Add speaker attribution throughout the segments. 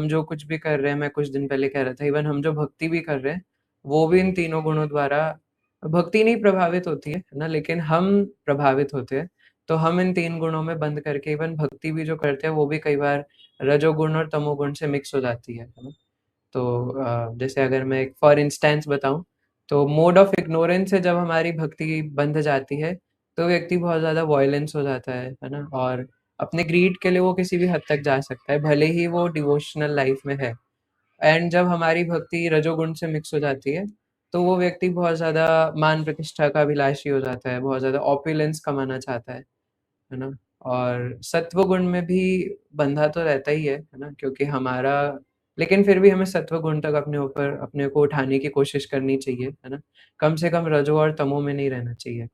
Speaker 1: हम जो कुछ भी कर रहे हैं, मैं कुछ दिन पहले कह रहा था, इवन हम जो भक्ति भी कर रहे हैं, वो भी इन तीनों गुणों द्वारा भक्ति नहीं प्रभावित होती है ना, लेकिन हम प्रभावित होते हैं। तो हम इन 3 गुणों में बंद करके इवन भक्ति भी जो करते हैं, वो भी कई बार रजोगुण और तमोगुण से मिक्स हो जाती है ना? तो जैसे अगर मैं एक फॉर इंस्टेंस बताऊँ, तो मोड ऑफ इग्नोरेंस से जब हमारी भक्ति बंध जाती है, तो व्यक्ति बहुत ज़्यादा वॉयलेंस हो जाता है ना? और अपने ग्रीड के लिए वो किसी भी हद तक जा सकता है, भले ही वो डिवोशनल लाइफ में है। एंड जब हमारी भक्ति रजोगुण से मिक्स हो जाती है, तो वो व्यक्ति बहुत ज़्यादा मान प्रतिष्ठा का अभिलाषी हो जाता है, बहुत ज़्यादा ऑपुलेंस कमाना चाहता है ना? और सत्व गुण में भी बंधा तो रहता ही है ना? क्योंकि हमारा, लेकिन फिर भी हमें सत्व गुण तक अपने को उठाने की कोशिश करनी चाहिए, है ना? कम से कम रजो और तमो में नहीं रहना चाहिए।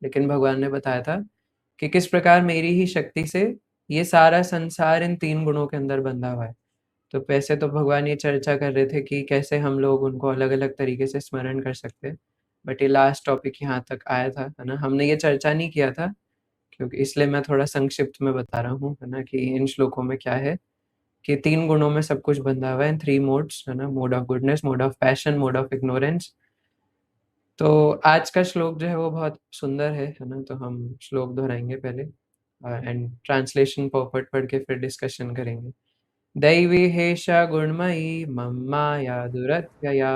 Speaker 1: लेकिन भगवान ने बताया था कि किस प्रकार मेरी ही शक्ति से ये सारा संसार इन 3 गुणों के अंदर बंधा हुआ है। तो वैसे तो भगवान ये चर्चा कर रहे थे कि कैसे हम लोग उनको अलग-अलग तरीके से स्मरण कर सकते हैं। बट ये लास्ट टॉपिक यहाँ तक आया था, है ना? हमने ये चर्चा नहीं किया था, क्योंकि इसलिए मैं थोड़ा संक्षिप्त में बता रहा हूँ, है ना? कि इन श्लोकों में क्या है, कि 3 गुणों में सब कुछ बंधा हुआ है, इन 3 मोड्स, है ना? Mode of goodness, mode of passion, mode of ignorance. तो आज का श्लोक जो है वो बहुत सुंदर है ना? तो हम श्लोक दोहराएँगे पहले, एंड ट्रांसलेशन पॉपर्ट पढ़ के फिर डिस्कशन करेंगे। दैवी हेषा गुणमयी मम माया दुरत्यया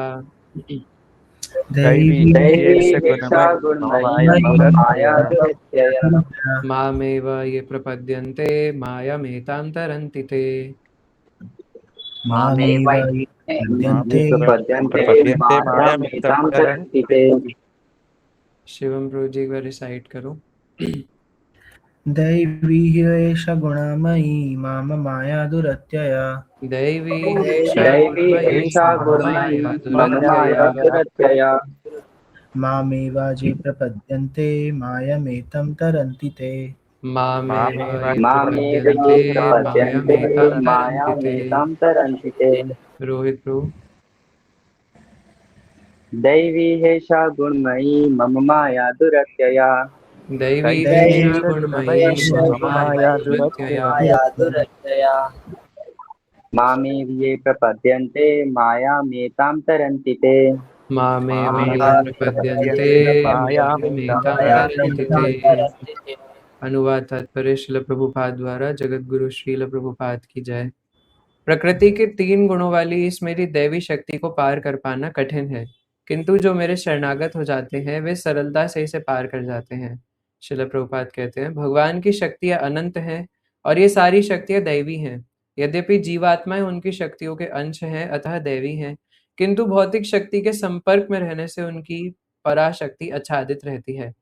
Speaker 2: दैवी
Speaker 3: दैवी
Speaker 2: हेष
Speaker 3: हेषा
Speaker 2: गुणमयी
Speaker 3: गुणमयी मम माया दुरत्यया
Speaker 1: मामेव ये प्रपद्यन्ते मायामेतां तरन्ति ते।
Speaker 3: मामेव ये प्रपद्यन्ते
Speaker 2: प्रपद्यन्ते
Speaker 3: मायामेतां तरन्ति ते।
Speaker 1: शिवम प्रभु जी एक बार रिसाइट करो।
Speaker 2: दैवी हेष गुणमयी मम माया दुरत्यया
Speaker 1: दैवी हेषा
Speaker 3: दैवी
Speaker 1: गुणमयी
Speaker 3: हेषा
Speaker 1: मम
Speaker 3: गुणमयी
Speaker 1: माया
Speaker 3: मम माया
Speaker 1: दुरत्यया
Speaker 3: दुरत्यया
Speaker 2: मामेव ये प्रपद्यन्ते मायमेतं तरन्ति ते।
Speaker 1: मामेव ये
Speaker 3: मामेव ये
Speaker 1: प्रपद्यन्ते
Speaker 3: प्रपद्यन्ते
Speaker 1: मायामेतां तरन्ति ते।
Speaker 3: मायामेतां तरन्ति ते।
Speaker 1: रोहित प्रभु।
Speaker 3: दैवी हेषा गुणमयी मम माया दुरत्यया
Speaker 1: दैवी
Speaker 2: दैवी
Speaker 1: हेषा गुणमयी मम माया दुरत्यया
Speaker 3: दुरत्यया मामेव ये प्रपद्यन्ते मायामेतां तरन्ति ते।
Speaker 1: मामेव ये प्रपद्यन्ते मायामेतां तरन्ति ते। अनुवाद तात्पर्य श्रील प्रभुपाद द्वारा। जगत गुरु श्रील प्रभुपाद की जय। प्रकृति के 3 गुणों वाली इस मेरी दैवी शक्ति को पार कर पाना कठिन है, किंतु जो मेरे शरणागत हो जाते हैं वे सरलता से इसे पार कर जाते हैं। श्रील प्रभुपाद कहते हैं, भगवान की शक्तियां अनंत हैं और ये सारी शक्तियां दैवी हैं। यद्यपि जीवात्माएं उनकी शक्तियों के अंश हैं, अतः दैवी हैं, किंतु भौतिक शक्ति के संपर्क में रहने से उनकी पराशक्ति आच्छादित रहती है।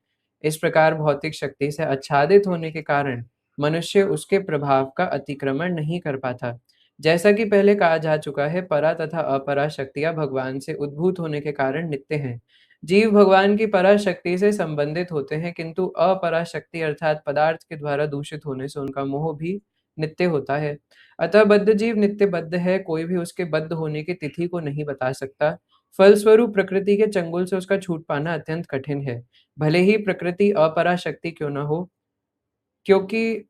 Speaker 1: इस प्रकार भौतिक शक्ति से आच्छादित होने के कारण मनुष्य उसके प्रभाव का अतिक्रमण नहीं कर पाता। जैसा कि पहले कहा जा चुका है, परा तथा अपरा शक्तियां भगवान से उद्भूत होने के कारण नित्य हैं। जीव भगवान की परा शक्ति से संबंधित होते हैं, किंतु अपरा शक्ति अर्थात पदार्थ के द्वारा दूषित होने से उनका मोह भी नित्य होता है। अतः बद्ध जीव नित्य बद्ध है, कोई भी उसके बद्ध होने की तिथि को नहीं बता सकता। फलस्वरूप प्रकृति के चंगुल से उसका छूट पाना अत्यंत कठिन है, भले ही प्रकृति अपरा शक्ति क्यों न हो, क्योंकि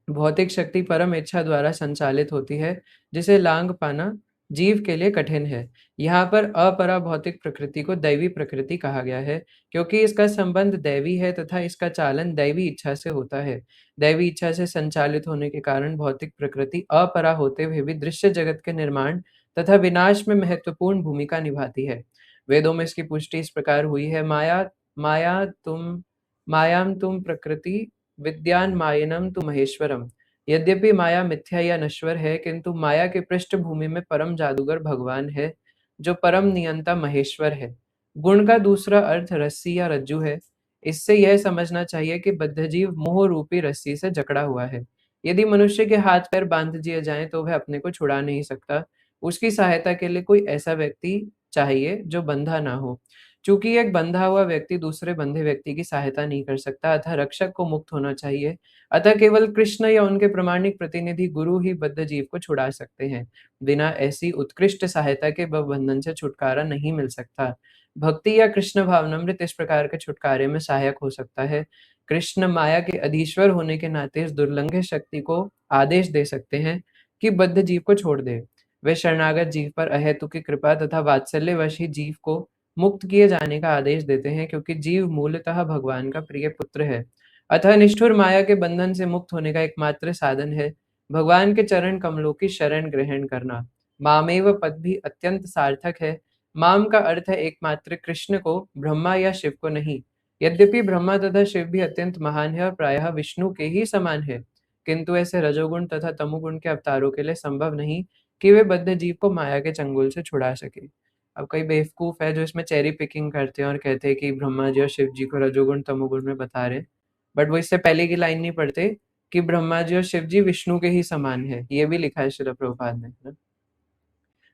Speaker 1: भौतिक शक्ति परम इच्छा द्वारा संचालित होती है, जिसे लांघ पाना जीव के लिए कठिन है। यहाँ पर अपरा भौतिक प्रकृति को दैवी प्रकृति कहा गया है, क्योंकि इसका संबंध दैवी है तथा इसका चालन दैवी इच्छा से होता है। दैवी इच्छा से संचालित होने के कारण भौतिक प्रकृति अपरा होते हुए भी दृश्य जगत के निर्माण तथा विनाश में महत्वपूर्ण भूमिका निभाती है। वेदों में इसकी पुष्टि इस प्रकार हुई है, माया तुम मायाम तुम प्रकृति विद्यान मायनम तु महेश्वरम। यद्यपि माया मिथ्या या नश्वर है, किंतु माया के पृष्ठभूमि में परम जादूगर भगवान है, जो परम नियंता महेश्वर है। गुण का दूसरा अर्थ रस्सी या रज्जू है। इससे यह समझना चाहिए कि बद्धजीव मोह रूपी रस्सी से जकड़ा हुआ है। यदि मनुष्य के हाथ पैर बांध दिए जाएं तो वह अपने को छुड़ा नहीं सकता। उसकी सहायता के लिए कोई ऐसा व्यक्ति चाहिए जो बंधा ना हो। चूंकि एक बंधा हुआ व्यक्ति दूसरे बंधे व्यक्ति की सहायता नहीं कर सकता, अतः रक्षक को मुक्त होना चाहिए। अतः केवल कृष्ण या उनके प्रामाणिक प्रतिनिधि गुरु ही बद्ध जीव को छुड़ा सकते हैं। बिना ऐसी उत्कृष्ट सहायता के बंधन से छुटकारा नहीं मिल सकता। भक्ति या कृष्ण भावनामृत इस प्रकार के छुटकारे में सहायक हो सकता है। कृष्ण माया के अधीश्वर होने के नाते इस दुर्लंघ शक्ति को आदेश दे सकते हैं कि बद्ध जीव को छोड़ दे। वे शरणागत जीव पर अहेतु की कृपा तथा वात्सल्यवश ही जीव को मुक्त किए जाने का आदेश देते हैं, क्योंकि जीव मूलतः भगवान का प्रिय पुत्र है। अतः निष्ठुर माया के बंधन से मुक्त होने का एकमात्र साधन है भगवान के चरण कमलों की शरण ग्रहण करना। मामेव पद भी अत्यंत सार्थक है। माम का अर्थ है एकमात्र कृष्ण को, ब्रह्मा या शिव को नहीं। यद्यपि ब्रह्मा तथा शिव भी अत्यंत महान है और प्रायः विष्णु के ही समान है, किंतु ऐसे रजोगुण तथा तमोगुण के अवतारों के लिए संभव नहीं कि वे बद्ध जीव को माया के चंगुल से छुड़ा सके। अब कई बेवकूफ है जो इसमें चेरी पिकिंग करते हैं और कहते हैं कि ब्रह्मा जी और शिव जी को रजोगुण तमोगुण में बता रहे हैं, बट वो इससे पहले की लाइन नहीं पढ़ते कि ब्रह्मा जी और शिव जी विष्णु के ही समान है। ये भी लिखा है श्रील प्रभुपाद ने, है ना?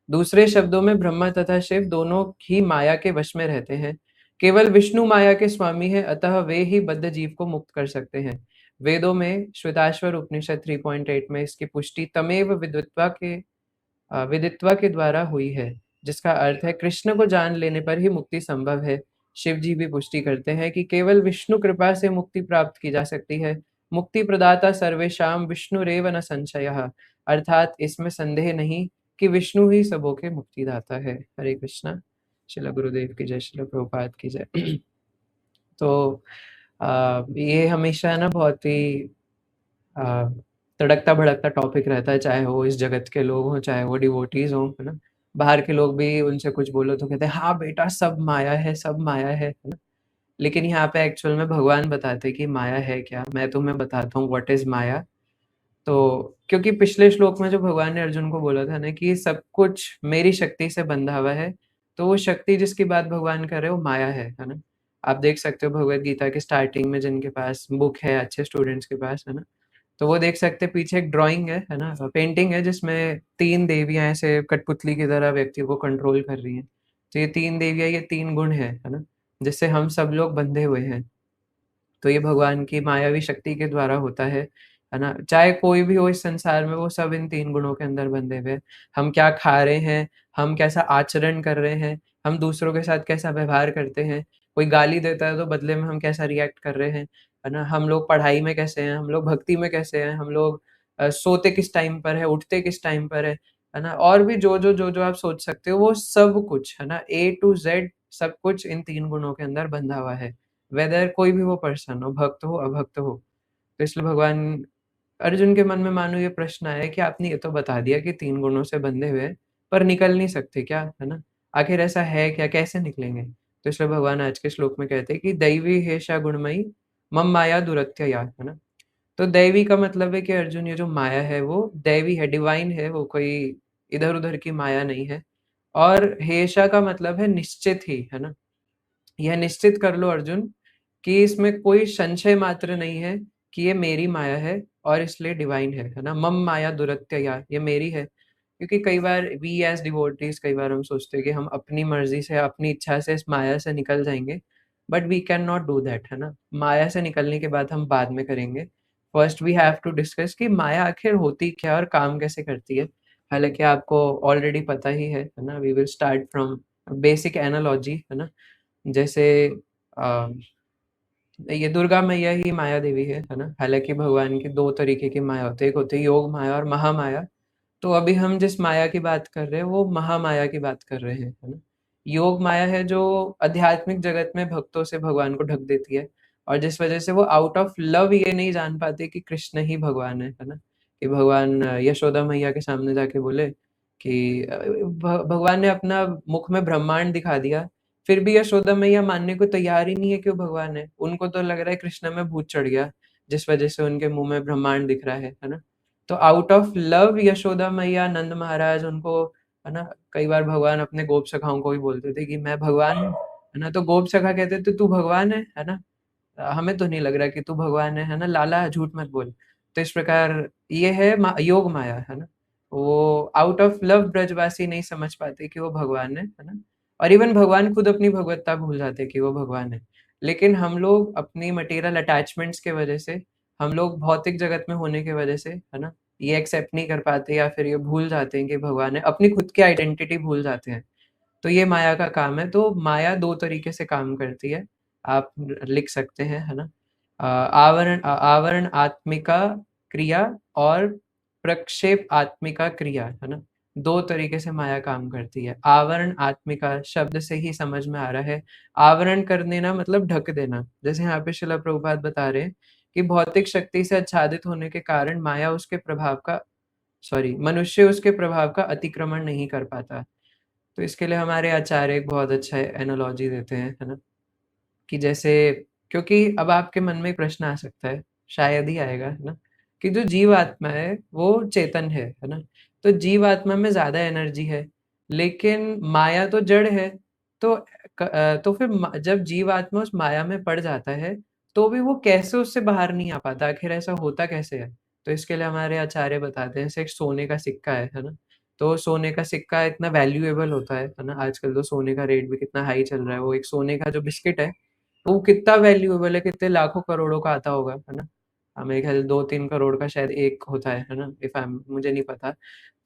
Speaker 1: दूसरे शब्दों में ब्रह्मा तथा शिव दोनों ही माया के वश में रहते हैं। केवल विष्णु माया के स्वामी है, अतः वे ही बद्ध जीव को मुक्त कर सकते हैं। वेदों में श्वेताश्वर उपनिषद 3.8 में इसकी पुष्टि तमेव विदित्वा के द्वारा हुई है, जिसका अर्थ है कृष्ण को जान लेने पर ही मुक्ति संभव है। शिव जी भी पुष्टि करते हैं कि केवल विष्णु कृपा से मुक्ति प्राप्त की जा सकती है। मुक्ति प्रदाता सर्वेशाम विष्णुरेव न संशयः, अर्थात इसमें संदेह नहीं कि विष्णु ही सबों के मुक्तिदाता है। हरे कृष्णा। श्रील गुरुदेव की जय, श्रील प्रभुपाद की जय। तो ये हमेशा ना बहुत ही तड़कता भड़कता टॉपिक रहता है, चाहे वो इस जगत के लोग हों, चाहे वो डिवोटीज हों, है ना? बाहर के लोग भी उनसे कुछ बोलो तो कहते हैं हाँ बेटा सब माया है, सब माया है ना? लेकिन यहाँ पे एक्चुअल में भगवान बताते हैं कि माया है क्या। मैं तुम्हें बताता हूँ व्हाट इज माया। तो क्योंकि पिछले श्लोक में जो भगवान ने अर्जुन को बोला था ना कि सब कुछ मेरी शक्ति से बंधा हुआ है, तो वो शक्ति जिसकी बात भगवान कर रहे हैं वो माया है ना? आप देख सकते हो भगवत गीता के स्टार्टिंग में जिनके पास बुक है, अच्छे स्टूडेंट्स के पास, है ना, तो वो देख सकते हैं पीछे एक ड्राइंग है ना, पेंटिंग है जिसमें 3 देवियाँ ऐसे कठपुतली की तरह व्यक्ति को कंट्रोल कर रही हैं। तो ये 3 देवियाँ, ये 3 गुण है ना? जिससे हम सब लोग बंधे हुए हैं। तो ये भगवान की मायावी शक्ति के द्वारा होता है ना? चाहे कोई भी हो इस संसार में, वो सब इन 3 गुणों के अंदर बंधे हुए हैं। हम क्या खा रहे हैं, हम कैसा आचरण कर रहे हैं, हम दूसरों के साथ कैसा व्यवहार करते हैं, कोई गाली देता है तो बदले में हम कैसा रिएक्ट कर रहे हैं, है ना? हम लोग पढ़ाई में कैसे हैं, हम लोग भक्ति में कैसे हैं, हम लोग सोते किस टाइम पर है, उठते किस टाइम पर है ना? और भी जो आप सोच सकते हो वो सब कुछ, है ना? A to Z सब कुछ इन 3 गुणों के अंदर बंधा हुआ है। वेदर कोई भी वो पर्सन हो, भक्त हो, अभक्त हो। तो इसलिए भगवान अर्जुन के मन में मानो ये प्रश्न आया कि आपने ये तो बता दिया कि 3 गुणों से बंधे हुए हैं, पर निकल नहीं सकते क्या? है ना? आखिर ऐसा है क्या? कैसे निकलेंगे? तो इसलिए भगवान आज के श्लोक में कहते हैं कि दैवी हेषा गुणमयी मम माया दुरत्यया, है ना? तो दैवी का मतलब है कि अर्जुन ये जो माया है वो दैवी है, डिवाइन है, वो कोई इधर-उधर की माया नहीं है। और हेषा का मतलब है निश्चित ही, है ना? यह निश्चित कर लो अर्जुन कि इसमें कोई संशय मात्र नहीं है कि ये मेरी माया है और इसलिए डिवाइन है ना? मम माया दुरत्यया, ये मेरी है। क्योंकि कई बार वी एज़ डिवोटीज़ कई बार हम सोचते हैं कि हम अपनी मर्ज़ी से, अपनी इच्छा से इस माया से निकल जाएँगे, but we can not do that, है ना? माया से निकलने की बात हम बाद में करेंगे। First we have to discuss कि माया आखिर होती क्या है और काम कैसे करती है। हालाँकि आपको ऑलरेडी पता ही है ना? We will start from basic analogy, है ना? जैसे अ, ये दुर्गा मैया ही माया देवी है ना? हालाँकि भगवान की 2 तरीके की माया होती है, एक होती है योग माया और महामाया। तो अभी हम जिस माया की बात कर रहे हैं वो महामाया की बात कर रहे हैं, है ना? योग माया है जो आध्यात्मिक जगत में भक्तों से भगवान को ढक देती है और जिस वजह से वो आउट ऑफ लव ये नहीं जान पाते कि कृष्ण ही भगवान है ना? कि भगवान यशोदा मैया के सामने जाके बोले कि भगवान ने अपना मुख में ब्रह्मांड दिखा दिया, फिर भी यशोदा मैया मानने को तैयार ही नहीं है कि वो भगवान है। उनको तो लग रहा है कृष्ण में भूत चढ़ गया, जिस वजह से उनके मुँह में ब्रह्मांड दिख रहा है ना? तो आउट ऑफ लव यशोदा मैया, नंद महाराज उनको, है ना, कई बार भगवान अपने गोप सखाओं को भी बोलते थे कि मैं भगवान हूँ, है ना? तो गोप सखा कहते थे तू भगवान है ना? हमें तो नहीं लग रहा कि तू भगवान है ना? लाला झूठ मत बोल। तो इस प्रकार ये है योग माया, है ना? वो आउट ऑफ लव ब्रजवासी नहीं समझ पाते कि वो भगवान है ना? और इवन भगवान खुद अपनी भगवत्ता भूल जाते हैं कि वो भगवान है। लेकिन हम लोग अपनी मटेरियल अटैचमेंट्स के वजह से, हम लोग भौतिक जगत में होने की वजह से, है ना, ये एक्सेप्ट नहीं कर पाते या फिर ये भूल जाते हैं कि भगवान है, अपनी खुद की आइडेंटिटी भूल जाते हैं। तो ये माया का काम है। तो माया 2 तरीके से काम करती है, आप लिख सकते हैं, है ना? आवरण आत्मिका क्रिया और प्रक्षेप आत्मिका क्रिया, है ना? 2 तरीके से माया काम करती है। आवरण आत्मिका शब्द से ही समझ में आ रहा है, आवरण कर देना मतलब ढक देना। जैसे यहाँ पे श्रील प्रभुपाद बता रहे हैं कि भौतिक शक्ति से आच्छादित होने के कारण माया उसके प्रभाव का मनुष्य उसके प्रभाव का अतिक्रमण नहीं कर पाता। तो इसके लिए हमारे आचार्य एक बहुत अच्छा एनालॉजी देते हैं, है ना? कि जैसे, क्योंकि अब आपके मन में एक प्रश्न आ सकता है, शायद ही आएगा, है ना? कि जो जीवात्मा है वो चेतन है ना? तो जीवात्मा में ज़्यादा एनर्जी है, लेकिन माया तो जड़ है। तो तो फिर जब जीवात्मा उस माया में पड़ जाता है, तो भी वो कैसे उससे बाहर नहीं आ पाता? आखिर ऐसा होता कैसे है? तो इसके लिए हमारे आचार्य बताते हैं, जैसे एक सोने का सिक्का है ना? तो सोने का सिक्का इतना वैल्यूएबल होता है ना? आजकल तो सोने का रेट भी कितना हाई चल रहा है। वो एक सोने का जो बिस्किट है, वो कितना वैल्यूएबल है, कितने लाखों करोड़ों का आता होगा, है ना? मेरे ख्याल 2-3 करोड़ का शायद एक होता है ना? इफ आई एम मुझे नहीं पता।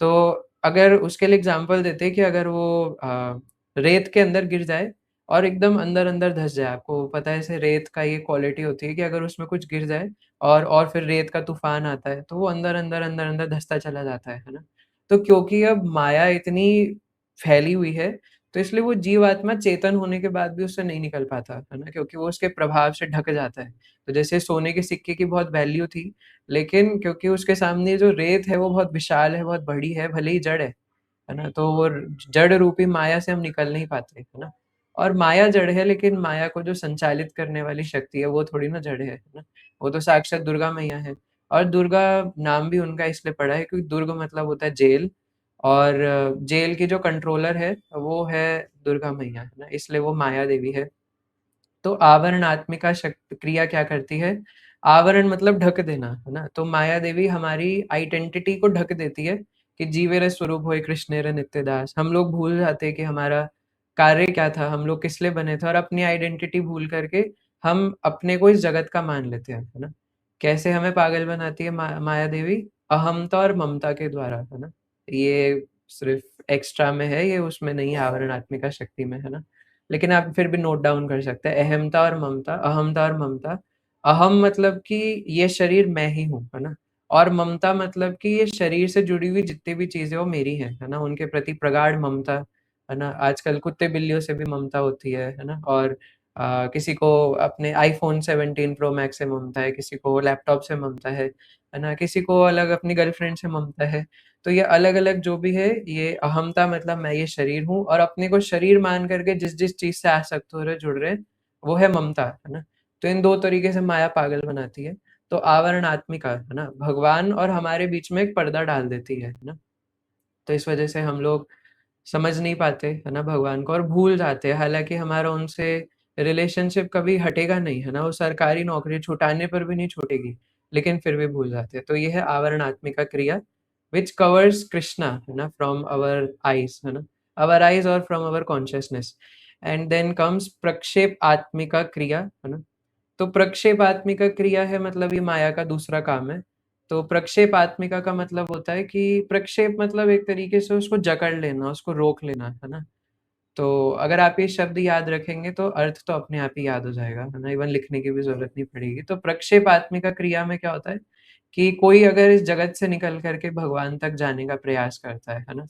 Speaker 1: तो अगर उसके लिए एग्ज़ाम्पल देते हैं कि अगर वो रेत के अंदर गिर जाए और एकदम अंदर-अंदर धँस जाए, आपको पता है ऐसे रेत का ये क्वालिटी होती है कि अगर उसमें कुछ गिर जाए और फिर रेत का तूफ़ान आता है, तो वो अंदर-अंदर, अंदर-अंदर धँसता चला जाता है ना? तो क्योंकि अब माया इतनी फैली हुई है, तो इसलिए वो जीवात्मा चेतन होने के बाद भी उससे नहीं निकल पाता, है ना? क्योंकि वो उसके प्रभाव से ढक जाता है। तो जैसे सोने के सिक्के की बहुत वैल्यू थी, लेकिन क्योंकि उसके सामने जो रेत है वो बहुत विशाल है, बहुत बड़ी है, भले ही जड़ है ना? तो वो जड़ रूपी माया से हम निकल नहीं पाते, है ना? और माया जड़ है, लेकिन माया को जो संचालित करने वाली शक्ति है, वो थोड़ी ना जड़ है ना? वो तो साक्षात दुर्गा मैया है। और दुर्गा नाम भी उनका इसलिए पड़ा है क्योंकि दुर्ग मतलब होता है जेल, और जेल की जो कंट्रोलर है, वो है दुर्गा मैया, है ना? इसलिए वो माया देवी है। तो आवरणात्मिका क्रिया क्या करती है? आवरण मतलब ढक देना, है ना? तो माया देवी हमारी आइडेंटिटी को ढक देती है कि जीवेर स्वरूप होए कृष्णेर नित्य दास। हम लोग भूल जाते हैं कि हमारा कार्य क्या था, हम लोग किस लिए बने थे, और अपनी आइडेंटिटी भूल करके हम अपने को इस जगत का मान लेते हैं, है ना? कैसे हमें पागल बनाती है माया देवी? अहमता और ममता के द्वारा, है ना? ये सिर्फ एक्स्ट्रा में है, ये उसमें नहीं है, आवरणात्मिका शक्ति में, है ना? लेकिन आप फिर भी नोट डाउन कर सकते हैं, अहमता और ममता, अहमता और ममता। अहम मतलब कि ये शरीर मैं ही हूँ, है ना? और ममता मतलब कि ये शरीर से जुड़ी हुई जितनी भी चीज़ें वो मेरी हैं, है ना? उनके प्रति प्रगाढ़ ममता, है ना? आजकल कुत्ते-बिल्लियों से भी ममता होती है ना? और किसी को अपने आईफ़ोन 17 प्रो मैक्स से ममता है, किसी को लैपटॉप से ममता है ना? किसी को अलग अपनी गर्लफ्रेंड से ममता है। तो ये अलग-अलग जो भी है, ये अहमता मतलब मैं ये शरीर हूँ, और अपने को शरीर मान करके जिस-जिस चीज़ से आसक्त हो रहे, जुड़ रहे हैं, वो है ममता, है ना? तो इन 2 तरीके से माया पागल बनाती है। तो आवरणात्मिका, है ना? भगवान और हमारे बीच में एक पर्दा डाल देती है ना? तो इस वजह से हम लोग समझ नहीं पाते, है ना, भगवान को, और भूल जाते हैं। हालाँकि हमारा उनसे रिलेशनशिप कभी हटेगा नहीं, है ना? वो सरकारी नौकरी छुटाने पर भी नहीं छूटेगी, लेकिन फिर भी भूल जाते हैं। तो ये है आवरणात्मिका क्रिया, व्हिच कवर्स कृष्णा, है ना, फ्रॉम आवर आईज़, है ना? आवर आईज़ और from our consciousness. And then comes प्रक्षेप आत्मिका क्रिया, है ना? तो प्रक्षेपात्मिका क्रिया है, मतलब ये माया का दूसरा काम है। तो प्रक्षेपात्मिका का मतलब होता है कि प्रक्षेप मतलब एक तरीके से उसको जकड़ लेना, उसको रोक लेना, है ना? तो अगर आप ये शब्द याद रखेंगे तो अर्थ तो अपने आप ही याद हो जाएगा, है ना? इवन लिखने की भी ज़रूरत नहीं पड़ेगी। तो प्रक्षेपात्मिका क्रिया में क्या होता है कि कोई अगर इस जगत से निकल कर के भगवान तक जाने का प्रयास करता है ना?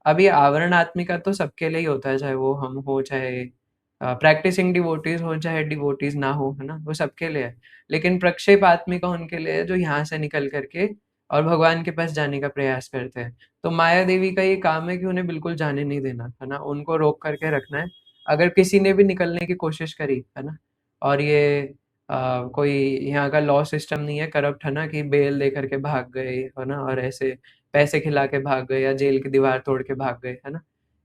Speaker 1: अब ये आवरणात्मिका तो सबके लिए ही होता है, चाहे वो हम हो, चाहे प्रैक्टिसिंग डिवोटीज़ हों, चाहे डिवोटीज़ ना हो, है ना? वो सबके लिए है। लेकिन प्रक्षेपात्मिका उनके लिए है जो यहाँ से निकल कर के और भगवान के पास जाने का प्रयास करते हैं। तो माया देवी का ये काम है कि उन्हें बिल्कुल जाने नहीं देना, है ना? उनको रोक करके रखना है। अगर किसी ने भी निकलने की कोशिश करी, है ना? और ये कोई यहाँ का लॉ सिस्टम नहीं है करप्ट, है ना, कि बेल दे करके भाग गए, है ना? और ऐसे पैसे खिला के भाग गए या जेल की दीवार तोड़ के भाग गए, है ना?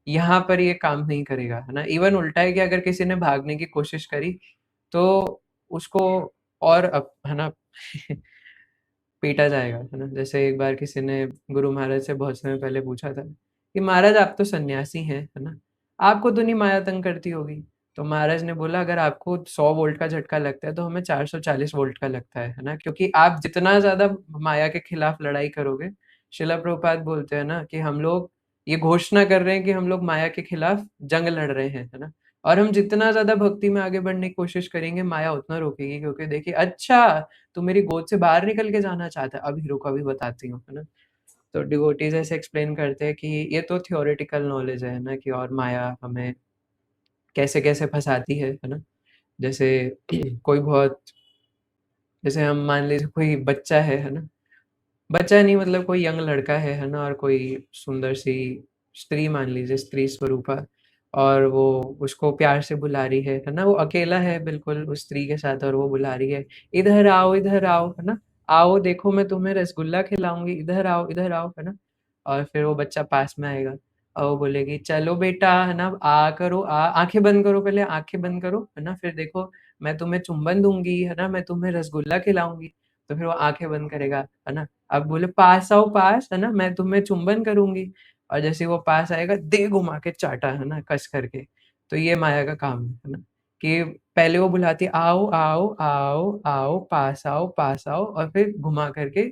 Speaker 1: यहाँ पर ये काम नहीं करेगा, है ना? इवन उल्टा है कि अगर किसी ने भागने की कोशिश करी, तो उसको और है ना पीटा जाएगा, है ना? जैसे एक बार किसी ने गुरु महाराज से बहुत समय पहले पूछा था कि महाराज आप तो सन्यासी हैं, है ना? आपको तो नहीं माया तंग करती होगी। तो महाराज ने बोला अगर आपको 100 वोल्ट का झटका लगता है तो हमें 440 वोल्ट का लगता है ना? क्योंकि आप जितना ज़्यादा माया के खिलाफ लड़ाई करोगे, श्रील प्रभुपाद बोलते हैं ना कि हम लोग ये घोषणा कर रहे हैं कि हम लोग माया के खिलाफ जंग लड़ रहे हैं, है ना? और हम जितना ज़्यादा भक्ति में आगे बढ़ने की कोशिश करेंगे, माया उतना रोकेगी क्योंकि देखिए अच्छा, तू मेरी गोद से बाहर निकल के जाना चाहता है, अभी रुको अभी बताती हूँ, है ना? तो डिवोटीज़ ऐसे एक्सप्लेन करते हैं कि ये तो थ्योरेटिकल नॉलेज है ना कि और माया हमें कैसे-कैसे फँसाती है ना? जैसे कोई बहुत जैसे हम मान लीजिए कोई बच्चा है ना? बच्चा नहीं मतलब कोई यंग लड़का है ना? और कोई सुंदर-सी स्त्री मान लीजिए, स्त्री स्वरूपा और वो उसको प्यार से बुला रही है ना? वो अकेला है बिल्कुल उस स्त्री के साथ और वो बुला रही है, इधर आओ, है ना? आओ देखो मैं तुम्हें रसगुल्ला खिलाऊँगी, इधर आओ, है ना? और फिर वो बच्चा पास में आएगा और वो बोलेगी, "चलो बेटा, है ना? आ करो, आँखें बंद करो पहले, आँखें बंद करो, है ना? फिर देखो मैं तुम्हें चुंबन दूँगी, है ना? मैं तुम्हें रसगुल्ला खिलाऊँगी।" तो फिर वो आँखें बंद करेगा, है ना? अब बोले पास आओ पास, है ना? मैं तुम्हें चुंबन करूँगी और जैसे ही वो पास आएगा, दे घुमा के चाटा, है ना? कस करके। तो ये माया का काम है ना? कि पहले वो बुलाती है, आओ, आओ, आओ, आओ, पास आओ और फिर घुमा करके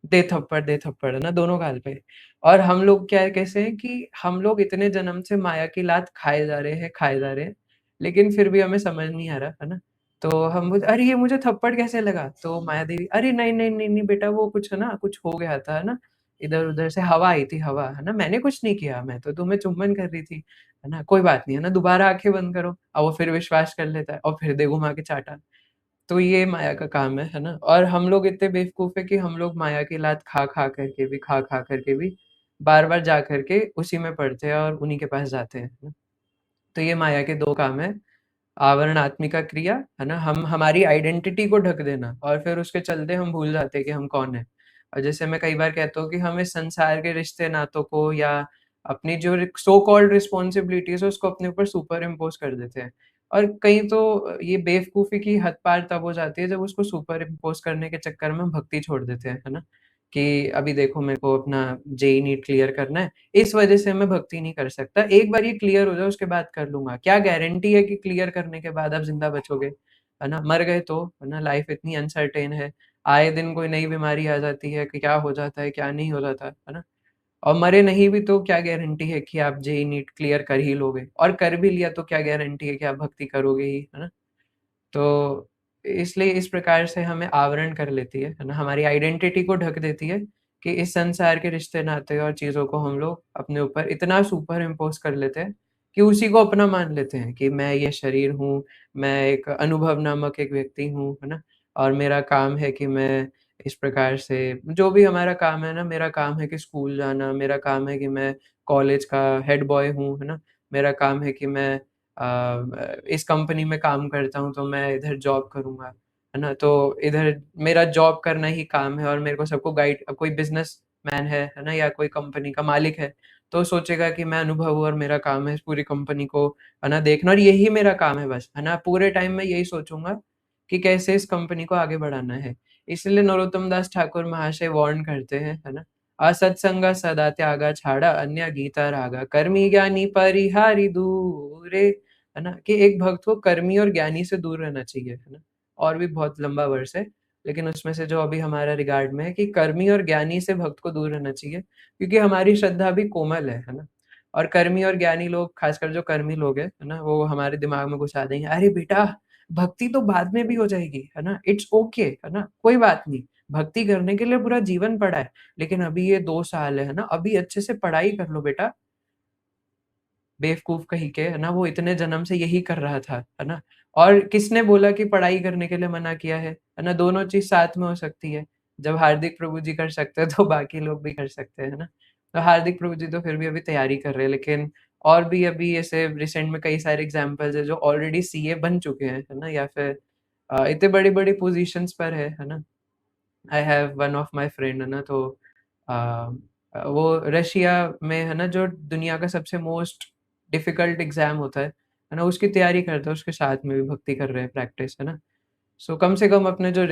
Speaker 1: दे थप्पड़, है ना? दोनों गाल पे। और हम लोग क्या है कैसे हैं कि हम लोग इतने जन्म से माया की लात खाए जा रहे हैं, लेकिन फिर भी हमें समझ नहीं आ रहा, है ना? तो हम बोलते अरे! ये मुझे थप्पड़ कैसे लगा? तो माया देवी अरे! नहीं बेटा वो कुछ है ना, कुछ हो गया था, है ना? इधर-उधर से हवा आई थी हवा, है ना? मैंने कुछ नहीं किया, मैं तो तुम्हें चुम्बन कर रही थी, है ना? कोई बात नहीं, है ना? दोबारा आँखें बंद करो। अब वो फिर विश्वास कर लेता है और फिर दे घुमा के चाटा। तो ये माया का काम है ना? और हम लोग इतने बेवकूफ़ हैं कि हम लोग माया की लात खा करके भी बार-बार जा कर के उसी में पड़ते हैं और उन्हीं के पास जाते हैं, है ना? तो ये माया के 2 काम हैं, आवरणात्मिका क्रिया, है ना? हम हमारी आइडेंटिटी को ढक देना और फिर उसके चलते हम भूल जाते हैं कि हम कौन हैं। और जैसे मैं कई बार कहता हूँ कि हम इस संसार के रिश्ते-नातों को या अपनी जो सो कॉल्ड रिस्पॉन्सिबिलिटीज़ है उसको अपने ऊपर सुपर इम्पोज़ कर देते हैं। और कहीं तो ये बेवकूफ़ी की हद पार तब हो जाती है जब उसको सुपर इम्पोज़ करने के चक्कर में हम भक्ति छोड़ देते हैं, है ना? कि अभी देखो मेरे को अपना जेईई नीट क्लियर करना है, इस वजह से मैं भक्ति नहीं कर सकता। एक बार ये क्लियर हो जाए उसके बाद कर लूँगा। क्या गारंटी है कि क्लियर करने के बाद आप ज़िंदा बचोगे, है ना? मर गए तो, है ना? लाइफ़ इतनी अनसर्टेन है, आए दिन कोई नई बीमारी आ जाती है कि क्या हो जाता है, क्या नहीं हो जाता, है ना? और मरे नहीं भी तो क्या गारंटी है कि आप जेईई नीट क्लियर कर ही लोगे और कर भी लिया तो क्या गारंटी है कि आप भक्ति करोगे ही, है ना? तो इसलिए इस प्रकार से हमें आवरण कर लेती है ना? हमारी आइडेंटिटी को ढक देती है कि इस संसार के रिश्ते-नाते और चीज़ों को हम लोग अपने ऊपर इतना सुपर इम्पोज़ कर लेते हैं कि उसी को अपना मान लेते हैं कि मैं ये शरीर हूँ, मैं एक अनुभव नामक एक व्यक्ति हूँ, है ना? और मेरा काम है कि मैं इस प्रकार से जो भी हमारा काम है ना, मेरा काम है कि स्कूल जाना, मेरा काम है कि मैं कॉलेज का हेड बॉय हूँ, है ना? मेरा काम है कि मैं इस कंपनी में काम करता हूँ तो मैं इधर जॉब करूँगा, है ना? तो इधर मेरा जॉब करना ही काम है और मेरे को सबको गाइड कोई बिज़नेसमैन है ना? या कोई कंपनी का मालिक है, तो सोचेगा कि मैं अनुभव हूँ और मेरा काम है इस पूरी कंपनी को, है ना, देखना और यही मेरा काम है बस, है ना? पूरे टाइम मैं यही सोचूँगा कि कैसे इस कंपनी को आगे बढ़ाना है। इसलिए नरोत्तम दास ठाकुर महाशय वार्न करते हैं, है ना? असत्संग सदा त्यागा छाड़ा अन्य गीता रागा कर्मी ज्ञानी परिहारी दूरे है ना? कि एक भक्त को कर्मी और ज्ञानी से दूर रहना चाहिए, है ना? और भी बहुत लंबा वर्स है, लेकिन उसमें से जो अभी हमारा रिगार्ड में है कि कर्मी और ज्ञानी से भक्त को दूर रहना चाहिए, क्योंकि हमारी श्रद्धा भी कोमल है ना? और कर्मी और ज्ञानी लोग, खासकर जो कर्मी लोग हैं, है ना? वो हमारे दिमाग में घुसा देंगे, "अरे बेटा, भक्ति तो बाद में भी हो जाएगी, है ना? इट्स ओके, है ना? कोई बात नहीं, भक्ति करने के लिए पूरा जीवन पड़ा है, लेकिन अभी ये 2 साल है ना? अभी अच्छे से पढ़ाई कर लो बेटा।" बेवकूफ़ कहीं के, है ना? वो इतने जन्म से यही कर रहा था, है ना? और किसने बोला कि पढ़ाई करने के लिए मना किया है ना? दोनों चीज़ साथ में हो सकती है। जब हार्दिक प्रभु जी कर सकते हैं, तो बाकी लोग भी कर सकते हैं, है ना? तो हार्दिक प्रभु जी तो फिर भी अभी तैयारी कर रहे हैं, लेकिन और भी अभी ऐसे रिसेंट में कई सारे एग्ज़ाम्पल्स हैं, जो ऑलरेडी सीए बन चुके हैं, है ना? या फिर इतने बड़ी-बड़ी पोज़ीशंस पर है ना? I have one of my friend है ना तो अ, वो रशिया में है ना जो दुनिया का सबसे मोस्ट डिफिकल्ट एग्जाम होता है ना उसकी तैयारी करता है उसके साथ में भी भक्ति कर रहे हैं प्रैक्टिस है ना सो कम से कम अपने जो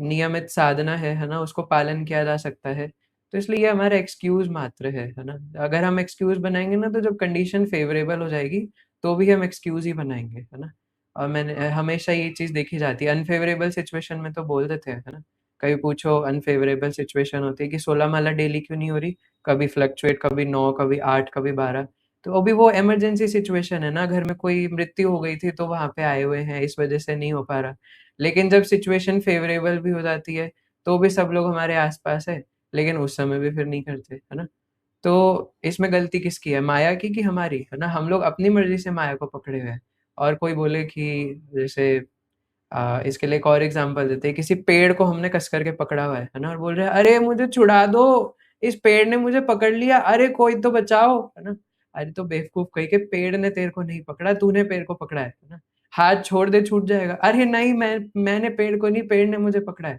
Speaker 1: नियमित साधना है ना उसको पालन किया जा सकता है तो इसलिए ये हमारा एक्सक्यूज़ मात्र है ना? अगर हम एक्सक्यूज़ बनाएँगे ना तो जब कंडीशन फ़ेवरेबल हो जाएगी, तो भी हम एक्सक्यूज़ ही बनाएँगे, है ना? और मैंने हमेशा ये चीज़ देखी जाती है, अनफ़ेवरेबल सिचुएशन में तो बोल देते हैं, है ना? कभी पूछो अनफ़ेवरेबल सिचुएशन होती है कि 16 माला डेली क्यों नहीं हो रही? कभी फ्लक्चुएट, कभी 9, कभी 8, कभी 12। तो अभी वो इमरजेंसी सिचुएशन है ना, घर में कोई मृत्यु हो गई थी तो वहाँ पे आए हुए हैं, इस वज़ह से नहीं हो पा रहा। लेकिन जब सिचुएशन फ़ेवरेबल भी हो जाती है, तो भी सब लोग हमारे आस-पास है, लेकिन उस समय भी फिर नहीं करते, है ना? तो इसमें गलती किसकी है? माया की कि हमारी? है ना? हम लोग अपनी मर्ज़ी से माया को पकड़े हुए हैं। और कोई बोले कि जैसे इसके लिए एक और एग्ज़ाम्पल देते हैं, किसी पेड़ को हमने कस करके पकड़ा हुआ है ना? और बोल रहे हैं, "अरे! मुझे छुड़ा दो, इस पेड़ ने मुझे पकड़ लिया, अरे कोई तो बचाओ।" है ना? अरे तो बेवकूफ़ कहीं के पेड़ ने तेरे को नहीं पकड़ा, तूने पेड़ को पकड़ा है ना? हाथ छोड़ दे छूट जाएगा। अरे नहीं मैंने पेड़ को नहीं, पेड़ ने मुझे पकड़ा है।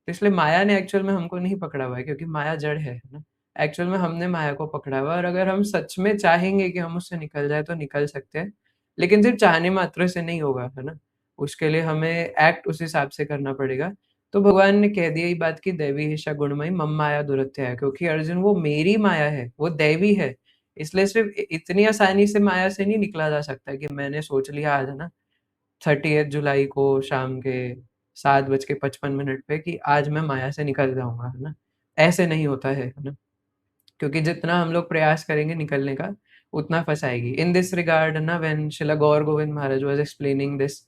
Speaker 1: तो इसलिए माया ने एक्चुअल में हमको नहीं पकड़ा हुआ है क्योंकि माया जड़ है ना? एक्चुअल में हमने माया को पकड़ा हुआ है और अगर हम सच में चाहेंगे कि हम उससे निकल जाएँ तो निकल सकते हैं। लेकिन सिर्फ़ चाहने मात्र से नहीं होगा, है ना? उसके लिए हमें एक्ट उस हिसाब से करना पड़ेगा। तो भगवान ने कह दिया ये बात कि दैवी एषा गुणमयी मम माया दुरत्यया क्योंकि अर्जुन वो मेरी माया है, वो दैवी है। इसलिए सिर्फ़ इतनी आसानी से माया से नहीं निकला जा सकता कि मैंने सोच लिया आज है ना 30th जुलाई को शाम के 7:55 पे कि आज मैं माया से निकल जाऊँगा, है ना? ऐसे नहीं होता है ना? क्योंकि जितना हम लोग प्रयास करेंगे निकलने का, उतना फँसाएगी। इन दिस रिगार्ड ना when Srila Gour Govind Maharaj was explaining this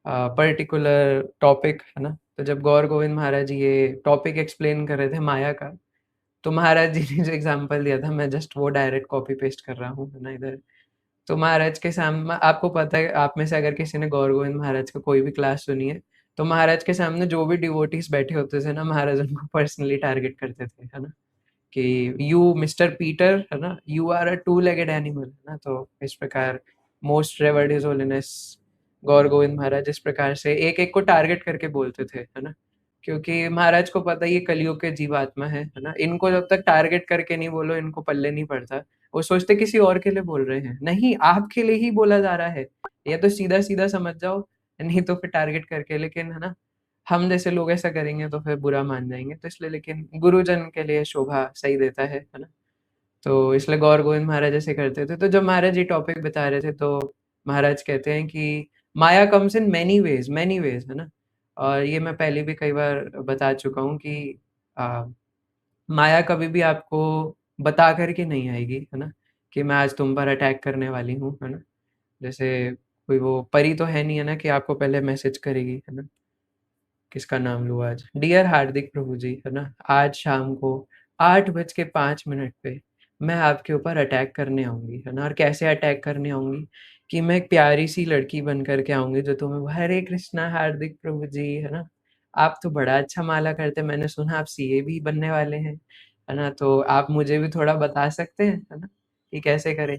Speaker 1: particular topic है ना? तो जब गौर गोविंद महाराज जी ये टॉपिक एक्सप्लेन कर रहे थे माया का, तो महाराज जी ने जो एग्ज़ाम्पल दिया था मैं जस्ट वो डायरेक्ट कॉपी पेस्ट कर रहा हूँ, है ना इधर। तो महाराज के सामने आपको पता है आप में से अगर किसी ने गौर गोविंद महाराज का कोई भी क्लास सुनी है, तो महाराज के सामने जो भी डिवोटीज़ बैठे होते थे ना, महाराज उनको पर्सनली टारगेट करते थे, है ना? कि यू मिस्टर पीटर, है ना? You are a two legged animal, है ना? तो इस प्रकार most revered his holiness Gour Govind Maharaj इस प्रकार से एक-एक को टारगेट करके बोलते थे, है ना? क्योंकि महाराज को पता है ये कलयुग के जीवात्मा है ना? इनको जब तक टारगेट करके नहीं बोलो, इनको पल्ले नहीं पड़ता। वो सोचते किसी और के लिए बोल रहे हैं। नहीं, आपके लिए ही बोला जा रहा है। या तो सीधा-सीधा समझ जाओ, नहीं तो फिर टारगेट करके लेकिन है ना, हम जैसे लोग ऐसा करेंगे तो फिर बुरा मान जाएँगे। तो इसलिए लेकिन गुरुजन के लिए शोभा सही देता है ना? तो इसलिए गौर गोविंद महाराज ऐसे करते थे। तो जब महाराज ये टॉपिक बता रहे थे तो महाराज कहते हैं कि माया कम्स इन मैनी वेज़ है ना? और ये मैं पहले भी कई बार बता चुका हूँ कि अ, माया कभी भी आपको बता कर के नहीं आएगी, है ना? कि मैं आज तुम पर अटैक करने वाली हूँ, है ना? जैसे कोई वो परी तो है नहीं है ना कि आपको पहले मैसेज करेगी, है ना? किसका नाम लूँ आज? डियर हार्दिक प्रभु जी, है ना? आज शाम को 8:05 पे मैं आपके ऊपर अटैक करने आऊँगी, है ना? और कैसे अटैक करने आऊँगी कि मैं एक प्यारी-सी लड़की बन कर के आऊँगी जो तुम्हें हरे कृष्णा हार्दिक प्रभु जी, है ना? आप तो बड़ा अच्छा माला करते हैं, मैंने सुना आप सीए भी बनने वाले हैं, है ना? तो आप मुझे भी थोड़ा बता सकते हैं, है ना? कि कैसे करें?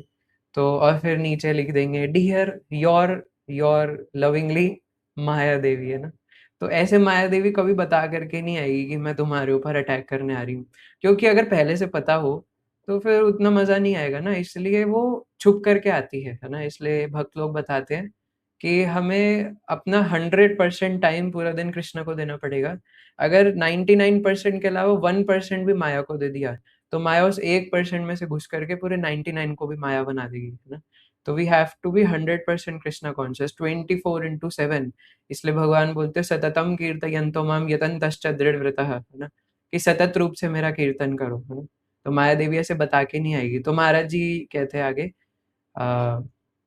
Speaker 1: तो और फिर नीचे लिख देंगे डियर योर लविंगली माया देवी, है ना? तो ऐसे माया देवी कभी बता करके नहीं आएगी कि मैं तुम्हारे ऊपर अटैक करने आ रही हूँ। क्योंकि अगर पहले से पता हो, तो फिर उतना मज़ा नहीं आएगा ना, इसलिए वो छुप करके आती है ना? इसलिए भक्त लोग बताते हैं कि हमें अपना 100% टाइम पूरा दिन कृष्ण को देना पड़ेगा। अगर 99% के अलावा 1% भी माया को दे दिया, तो माया उस 1% में से घुस करके पूरे 99 को भी माया बना देगी, है ना? तो we have to be 100% Krishna conscious 24/7 इसलिए भगवान बोलते हैं सततम कीर्तयन्तो माम यतन्तश्च दृढ़व्रतः, है ना? कि सतत रूप से मेरा कीर्तन करो, है ना? तो माया देवी ऐसे बता के नहीं आएगी। तो महाराज जी कहते हैं आगे अ,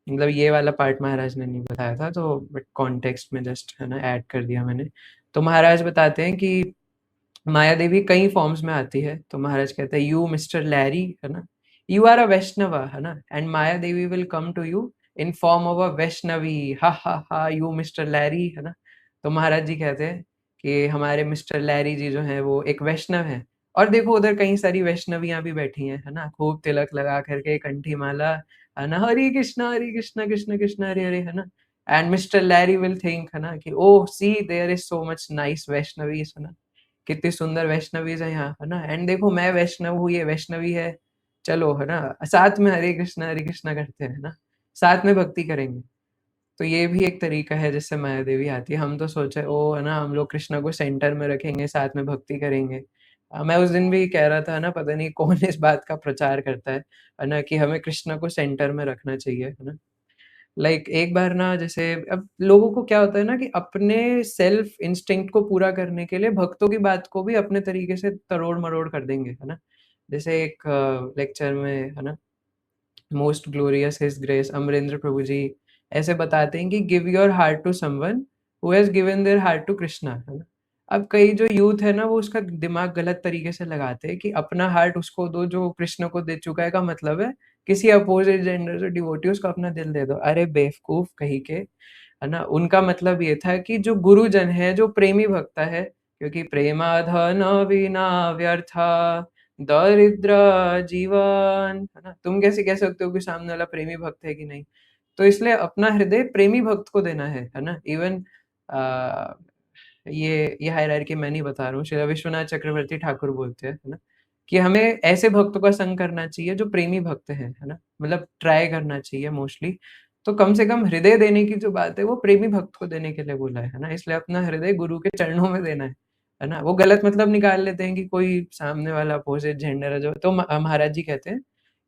Speaker 1: मतलब ये वाला पार्ट महाराज ने नहीं बताया था तो बट कॉन्टेक्स्ट में जस्ट है ना ऐड कर दिया मैंने। तो महाराज बताते हैं कि माया देवी कई फॉर्म्स में आती है। तो महाराज कहते हैं यू मिस्टर लैरी है ना? यू आर अ वैष्णव है ना? And Maya Devi will come to you in form of a Vaishnavi ha ha हा यू मिस्टर लैरी है ना? तो महाराज जी कहते हैं कि हमारे मिस्टर लैरी जी जो हैं वो एक वैष्णव हैं। और देखो उधर कई सारी वैष्णवियाँ भी बैठी हैं, है ना? खूब तिलक लगा करके कंठी माला, है ना? हरे कृष्णा कृष्ण कृष्ण हरे हरे, है ना? And mister Larry will think है ना कि oh see there is so much nice वैष्णवीज़ है ना? कितनी सुंदर वैष्णवीज़ हैं यहाँ, है ना? एंड देखो मैं वैष्णव हूँ, ये वैष्णवी है, चलो, है ना? साथ में हरे कृष्णा करते हैं, है ना? साथ में भक्ति करेंगे। तो ये भी एक तरीका है जिससे माया देवी आती है। हम तो सोचे ओह! है ना, हम लोग कृष्णा को सेंटर में रखेंगे, साथ में भक्ति करेंगे, मैं उस दिन भी कह रहा था ना, पता नहीं कौन इस बात का प्रचार करता है ना, कि हमें कृष्ण को सेंटर में रखना चाहिए, है ना? लाइक एक बार ना, जैसे अब लोगों को क्या होता है ना कि अपने सेल्फ इंस्टिंक्ट को पूरा करने के लिए भक्तों की बात को भी अपने तरीके से तरोड़-मरोड़ कर देंगे, है ना? जैसे एक लेक्चर में, है ना, most glorious his grace Amarendra Prabhu ji ऐसे बताते हैं कि give your heart to someone who has given their heart to Krishna, है ना? अब कई जो यूथ है ना, वो उसका दिमाग गलत तरीके से लगाते हैं कि अपना हार्ट उसको दो जो कृष्ण को दे चुका है, का मतलब है किसी अपोजिट जेंडर से डिवोटी उसको अपना दिल दे दो। अरे बेवकूफ कहीं के, है ना? उनका मतलब ये था कि जो गुरुजन है, जो प्रेमी भक्त है, क्योंकि प्रेमाधन विना व्यर्था दरिद्र जीवन, है ना? तुम कैसे कह सकते हो कि सामने वाला प्रेमी भक्त है कि नहीं? तो इसलिए अपना हृदय प्रेमी भक्त को देना है ना? इवन अ, ये हायरार्की मैं नहीं बता रहा हूँ, श्री विश्वनाथ चक्रवर्ती ठाकुर बोलते हैं, है ना? कि हमें ऐसे भक्तों का संग करना चाहिए जो प्रेमी भक्त हैं, है ना? मतलब ट्राई करना चाहिए मोस्टली। तो कम से कम हृदय देने की जो बात है, वो प्रेमी भक्त को देने के लिए बोला है ना? इसलिए अपना हृदय गुरु के चरणों में देना है ना? वो गलत मतलब निकाल लेते हैं कि कोई सामने वाला अपोजिट जेंडर है जो, तो महाराज जी कहते हैं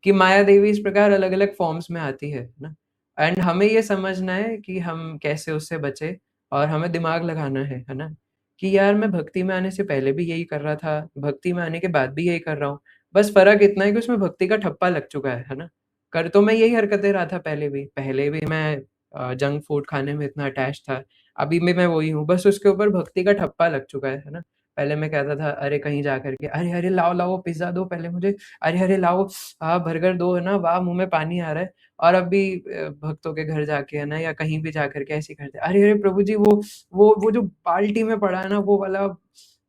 Speaker 1: कि माया देवी इस प्रकार अलग-अलग फॉर्म्स में आती है ना? एंड हमें ये समझना है कि हम कैसे उससे बचें, और हमें दिमाग लगाना है ना? कि यार मैं भक्ति में आने से पहले भी यही कर रहा था, भक्ति में आने के बाद भी यही कर रहा हूँ। बस फ़र्क इतना है कि उसमें भक्ति का ठप्पा लग चुका है ना? कर तो मैं यही हरकतें रहा था पहले भी। पहले भी मैं जंक फूड खाने में इतना अटैच था, अभी भी मैं वही हूँ, बस उसके ऊपर भक्ति का ठप्पा लग चुका है ना? पहले मैं कहता था अरे कहीं जा कर के, "अरे, अरे लाओ, लाओ पिज़्ज़ा दो पहले मुझे, अरे, अरे लाओ बर्गर दो, है ना? वाह! मुँह में पानी आ रहा है।" और अब भी भक्तों के घर जाके, है ना, या कहीं भी जाकर के ऐसे ही करते हैं, "अरे, अरे प्रभु जी, वो जो बाल्टी में पड़ा है ना, वो वाला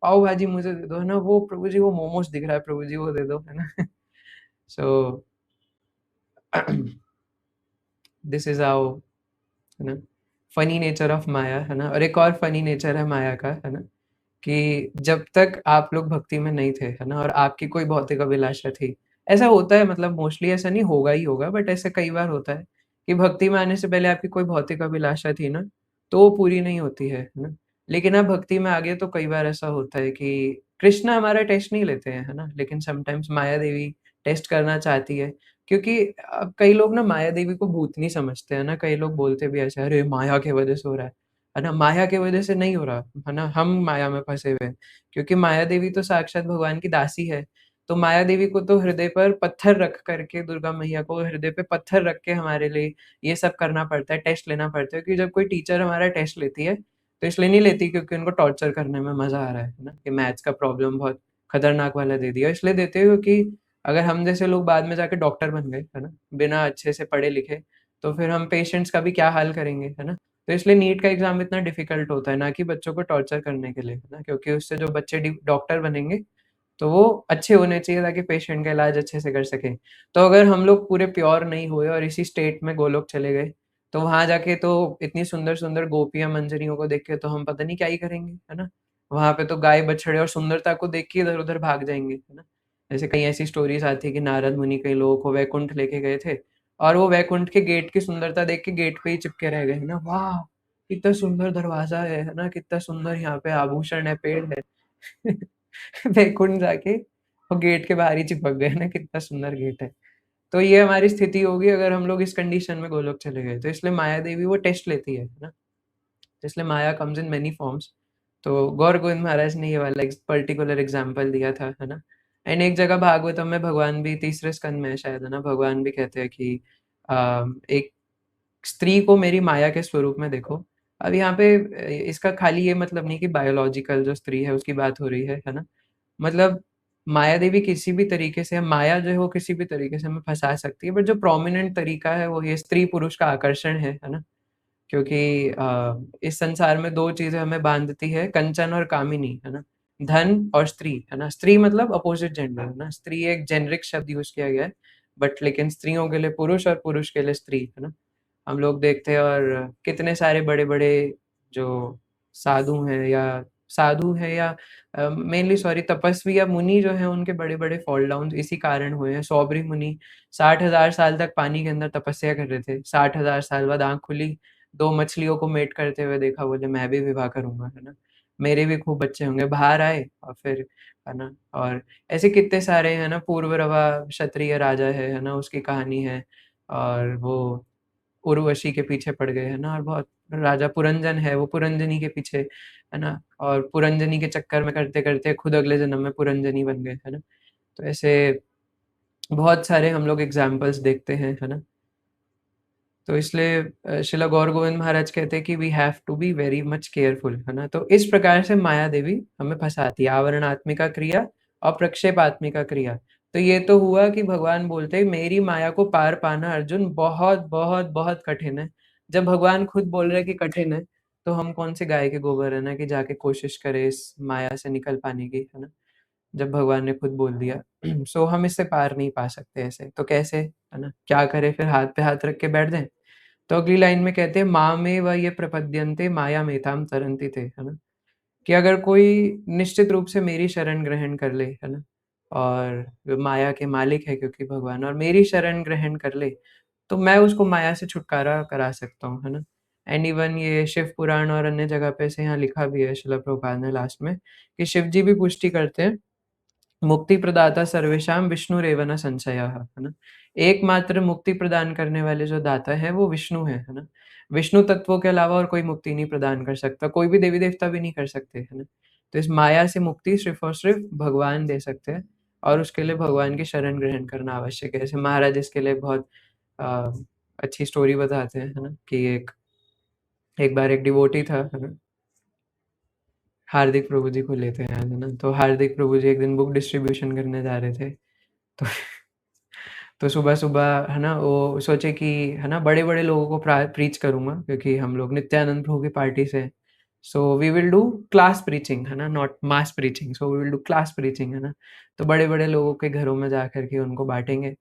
Speaker 1: पाव भाजी मुझे दे दो, है ना? वो प्रभु जी, वो मोमोज़ दिख रहा है प्रभु जी, वो दे दो।" है ना? सो दिस इज़ हाउ, है ना, फनी नेचर ऑफ माया, है ना? और एक और फनी नेचर है माया का, है ना? कि जब तक आप लोग भक्ति में नहीं थे, है ना? और आपकी कोई भौतिक अभिलाषा थी, ऐसा होता है, मतलब मोस्टली ऐसा नहीं, होगा ही होगा, बट ऐसा कई बार होता है कि भक्ति में आने से पहले आपकी कोई भौतिक अभिलाषा थी ना, तो वो पूरी नहीं होती है ना? लेकिन आप भक्ति में आ गए तो कई बार ऐसा होता है कि कृष्ण हमारा टेस्ट नहीं लेते हैं, है ना? लेकिन समटाइम्स माया देवी टेस्ट करना चाहती है, क्योंकि अब कई लोग ना माया देवी को भूतनी समझते हैं ना, कई लोग बोलते भी ऐसे, "अरे! माया की वजह से हो रहा है ना? माया की वजह से नहीं हो रहा, है ना? हम माया में फँसे हुए हैं।" क्योंकि माया देवी तो साक्षात भगवान की दासी है। तो माया देवी को तो हृदय पर पत्थर रख कर के, दुर्गा मैया को हृदय पे पत्थर रख के हमारे लिए ये सब करना पड़ता है, टेस्ट लेना पड़ता है। क्योंकि जब कोई टीचर हमारा टेस्ट लेती है, तो इसलिए नहीं लेती क्योंकि उनको टॉर्चर करने में मज़ा आ रहा है ना? कि मैथ्स का प्रॉब्लम बहुत खतरनाक वाला दे दिया। इसलिए देते हैं क्योंकि अगर हम जैसे लोग बाद में जाके डॉक्टर बन गए, है ना? बिना अच्छे से पढ़े-लिखे, तो फिर हम पेशेंट्स का भी क्या हाल करेंगे, है ना? तो इसलिए नीट का एग्ज़ाम इतना डिफ़िकल्ट होता है, ना कि बच्चों को टॉर्चर करने के लिए, है ना? क्योंकि उससे जो बच्चे डॉक्टर बनेंगे, तो वो अच्छे होने चाहिए ताकि पेशेंट का इलाज अच्छे से कर सकें। तो अगर हम लोग पूरे प्योर नहीं हुए और इसी स्टेट में गोलोक चले गए, तो वहाँ जाके तो इतनी सुंदर-सुंदर गोपियाँ, मंजरियों को देख के तो हम पता नहीं क्या ही करेंगे, है ना? वहाँ पे तो गाय, बछड़े और सुंदरता को देख के इधर-उधर भाग जाएँगे, है ना? जैसे कई ऐसी स्टोरीज़ आती है कि नारद मुनि कई लोगों को वैकुंठ लेके गए थे, और वो वैकुंठ के गेट की सुंदरता देख के गेट पे ही चिपके रह गए, है ना? वाह! कितना सुंदर दरवाज़ा है ना? कितना सुंदर यहाँ पे आभूषण है, पेड़ है। वैकुंठ जाके वो गेट के बाहर ही चिपक गए ना, कितना सुंदर गेट है। तो ये हमारी स्थिति होगी अगर हम लोग इस कंडीशन में गोलोक चले गए। तो इसलिए माया देवी वो टेस्ट लेती है ना? तो इसलिए माया कम्स इन मेनी फॉर्म्स। तो गौर गोविंद महाराज ने ये वाला एक पर्टिकुलर एग्ज़ाम्पल दिया था, है ना? एंड एक जगह भागवतम में भगवान भी तीसरे स्कंद में है शायद, है ना? भगवान भी कहते हैं कि एक स्त्री को मेरी माया के स्वरूप में देखो। अब यहाँ पे इसका खाली ये मतलब नहीं कि बायोलॉजिकल जो स्त्री है उसकी बात हो रही है ना? मतलब माया देवी किसी भी तरीके से, माया जो है वो किसी भी तरीके से हमें फँसा सकती है, बट जो प्रोमिनेंट तरीका है वो ये स्त्री-पुरुष का आकर्षण है ना? क्योंकि इस संसार में 2 चीज़ें हमें बाँधती है, कंचन और कामिनी, है ना? धन और स्त्री, है ना? स्त्री मतलब अपोज़िट जेंडर, है ना? स्त्री एक जेनेरिक शब्द यूज़ किया गया है, बट लेकिन स्त्रियों के लिए पुरुष और पुरुष के लिए स्त्री, है ना? हम लोग देखते हैं, और कितने सारे बड़े-बड़े जो साधु हैं या मेनली सॉरी तपस्वी या मुनि जो हैं, उनके बड़े-बड़े फॉल डाउन्स इसी कारण हुए हैं। सौबरी मुनि 60,000 साल तक पानी के अंदर तपस्या कर रहे थे। 60,000 साल बाद आँख खुली, 2 मछलियों को मेट करते हुए देखा, बोले मैं भी विवाह करूँगा, है ना? मेरे भी खूब बच्चे होंगे, बाहर आए और फिर है ना, और ऐसे कितने सारे हैं ना, पूर्वरवा क्षत्रिय राजा है ना, उसकी कहानी है, और वो उर्वशी के पीछे पड़ गए है ना, और बहुत राजा पुरंजन है, वो पुरंजनी के पीछे है ना, और पुरंजनी के चक्कर में करते करते खुद अगले जन्म में पुरंजनी बन गए है ना। तो ऐसे बहुत सारे हम लोग एग्जाम्पल्स देखते हैं है ना। तो इसलिए श्रील गौर गोविंद महाराज कहते हैं कि we have to be very much careful है ना। तो इस प्रकार से माया देवी हमें फंसाती है, आवरणात्मिका क्रिया और प्रक्षेपात्मिका क्रिया। तो ये तो हुआ कि भगवान बोलते हैं मेरी माया को पार पाना अर्जुन बहुत बहुत बहुत कठिन है। जब भगवान खुद बोल रहे हैं कि कठिन है, तो हम कौन से गाय के गोबर है ना कि जाके कोशिश करें इस माया से निकल पाने की है ना, जब भगवान ने खुद बोल दिया। सो हम इससे पार नहीं पा सकते ऐसे, तो कैसे है ना, क्या करें फिर, हाथ पे हाथ रख के बैठ जाएं। तो अगली लाइन में कहते हैं माँ में व ये प्रपद्यन्ते माया मेताम तरंती थे है ना, कि अगर कोई निश्चित रूप से मेरी शरण ग्रहण कर ले है ना, और वो माया के मालिक है क्योंकि भगवान, और मेरी शरण ग्रहण कर ले, तो मैं उसको माया से छुटकारा करा सकता हूँ है ना। एंड इवन ये शिव पुराण और अन्य जगह पे से यहाँ लिखा भी है श्रील प्रभुपाद ने लास्ट में, कि शिव जी भी पुष्टि करते हैं मुक्ति प्रदाता सर्वेशाम विष्णुरेव न संशयः है ना। एकमात्र मुक्ति प्रदान करने वाले जो दाता है वो विष्णु है ना। विष्णु तत्वों के अलावा और कोई मुक्ति नहीं प्रदान कर सकता, कोई भी देवी देवता भी नहीं कर सकते है ना। तो इस माया से मुक्ति सिर्फ और सिर्फ भगवान दे सकते हैं, और उसके लिए भगवान की शरण ग्रहण करना आवश्यक है। जैसे महाराज इसके लिए बहुत अ, अच्छी स्टोरी बताते हैं है ना, कि एक एक बार एक डिवोटी था है ना, हार्दिक प्रभु जी को लेते हैं आज है ना। तो हार्दिक प्रभु जी एक दिन बुक डिस्ट्रीब्यूशन करने जा रहे थे, तो तो सुबह-सुबह है ना, वो सोचे कि है ना बड़े-बड़े लोगों को प्रीच करूँगा क्योंकि हम लोग नित्यानंद प्रभु की पार्टी से हैं। So we will do class preaching है ना, not mass preaching, so we will do class preaching है ना। तो बड़े-बड़े लोगों के घरों में जा कर के उनको बाँटेंगे।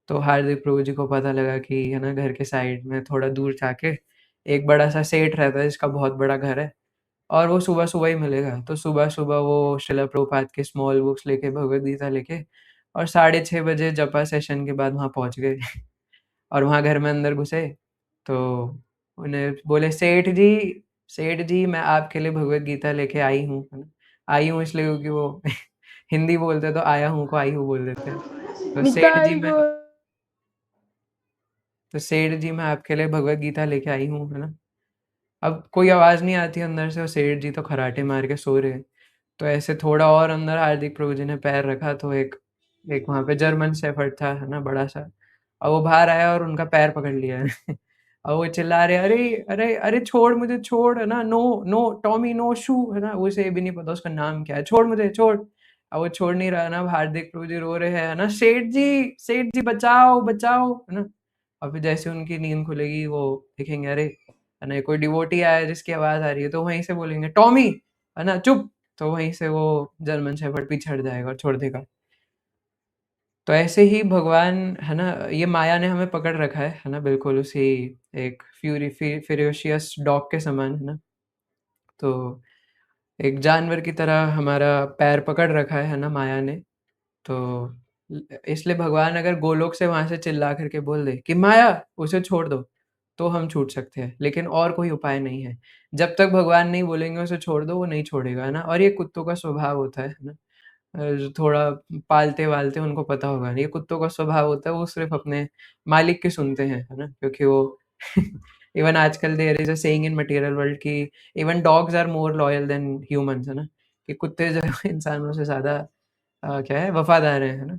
Speaker 1: तो हार्दिक प्रभु जी को पता लगा कि है ना, घर के साइड में थोड़ा दूर जाके एक बड़ा-सा सेठ रहता है जिसका बहुत बड़ा घर है, और वो सुबह-सुबह ही मिलेगा। तो सुबह-सुबह वो श्रील प्रभुपाद के स्मॉल बुक्स लेके, भगवद गीता लेके, और 6:30 बजे जपा सेशन के बाद वहाँ पहुँच गए। और वहाँ घर में अंदर घुसे, तो उन्हें बोले सेठ जी मैं आपके लिए भगवद गीता लेके आई हूँ, है ना। आई हूँ इसलिए क्योंकि वो हिंदी बोलते तो आया हूँ को आई हूँ बोल देते हैं। तो
Speaker 2: निताई गौर
Speaker 1: सेठ जी मैं आपके लिए भगवद गीता लेके आई हूँ, है ना। अब कोई आवाज़ नहीं आती अंदर से, और सेठ जी तो खर्राटे मार के सो रहे हैं। तो ऐसे थोड़ा और अंदर हार्दिक प्रभु जी ने पैर रखा, तो एक एक वहाँ पे जर्मन शेफर्ड था है ना, बड़ा-सा, और वो बाहर आया और उनका पैर पकड़ लिया है। और वो चिल्ला रहे, "अरे! अरे! अरे छोड़ मुझे, छोड़" है ना, "नो, नो टॉमी नो शू" है ना, उसे ये भी नहीं पता उसका नाम क्या है, "छोड़ मुझे, छोड़।" अब वो छोड़ नहीं रहा ना, हार्दिक प्रभु जी रो रहे हैं है ना, सेठ जी बचाओ, बचाओ" है ना। और फिर जैसे उनकी नींद खुलेगी वो देखेंगे, अरे! है ना, कोई डिवोटी आया है जिसकी आवाज़ आ रही है, तो वहीं से बोलेंगे, "टॉमी" है ना, "चुप।" तो वहीं से वो जर्मन शेफर्ड पीछे हट जाएगा और छोड़ देगा। तो ऐसे ही भगवान है ना, ये माया ने हमें पकड़ रखा है ना, बिल्कुल उसी एक फ़िरियोशियस डॉग के समान है ना। तो एक जानवर की तरह हमारा पैर पकड़ रखा है ना माया ने। तो इसलिए भगवान अगर गोलोक से वहाँ से चिल्ला करके बोल दे कि माया उसे छोड़ दो, तो हम छूट सकते हैं, लेकिन और कोई उपाय नहीं है। जब तक भगवान नहीं बोलेंगे उसे छोड़ दो, वो नहीं छोड़ेगा, है ना। और ये कुत्तों का स्वभाव होता है ना। जो थोड़ा पालते-वालते उनको पता होगा, ये कुत्तों का स्वभाव होता है, वो सिर्फ़ अपने मालिक की सुनते हैं, है ना? क्योंकि वो इवन आजकल there is a saying in material world कि even dogs are more loyal than humans, है ना? कि कुत्ते जो है इंसानों से ज़्यादा क्या है, वफ़ादार हैं, है ना?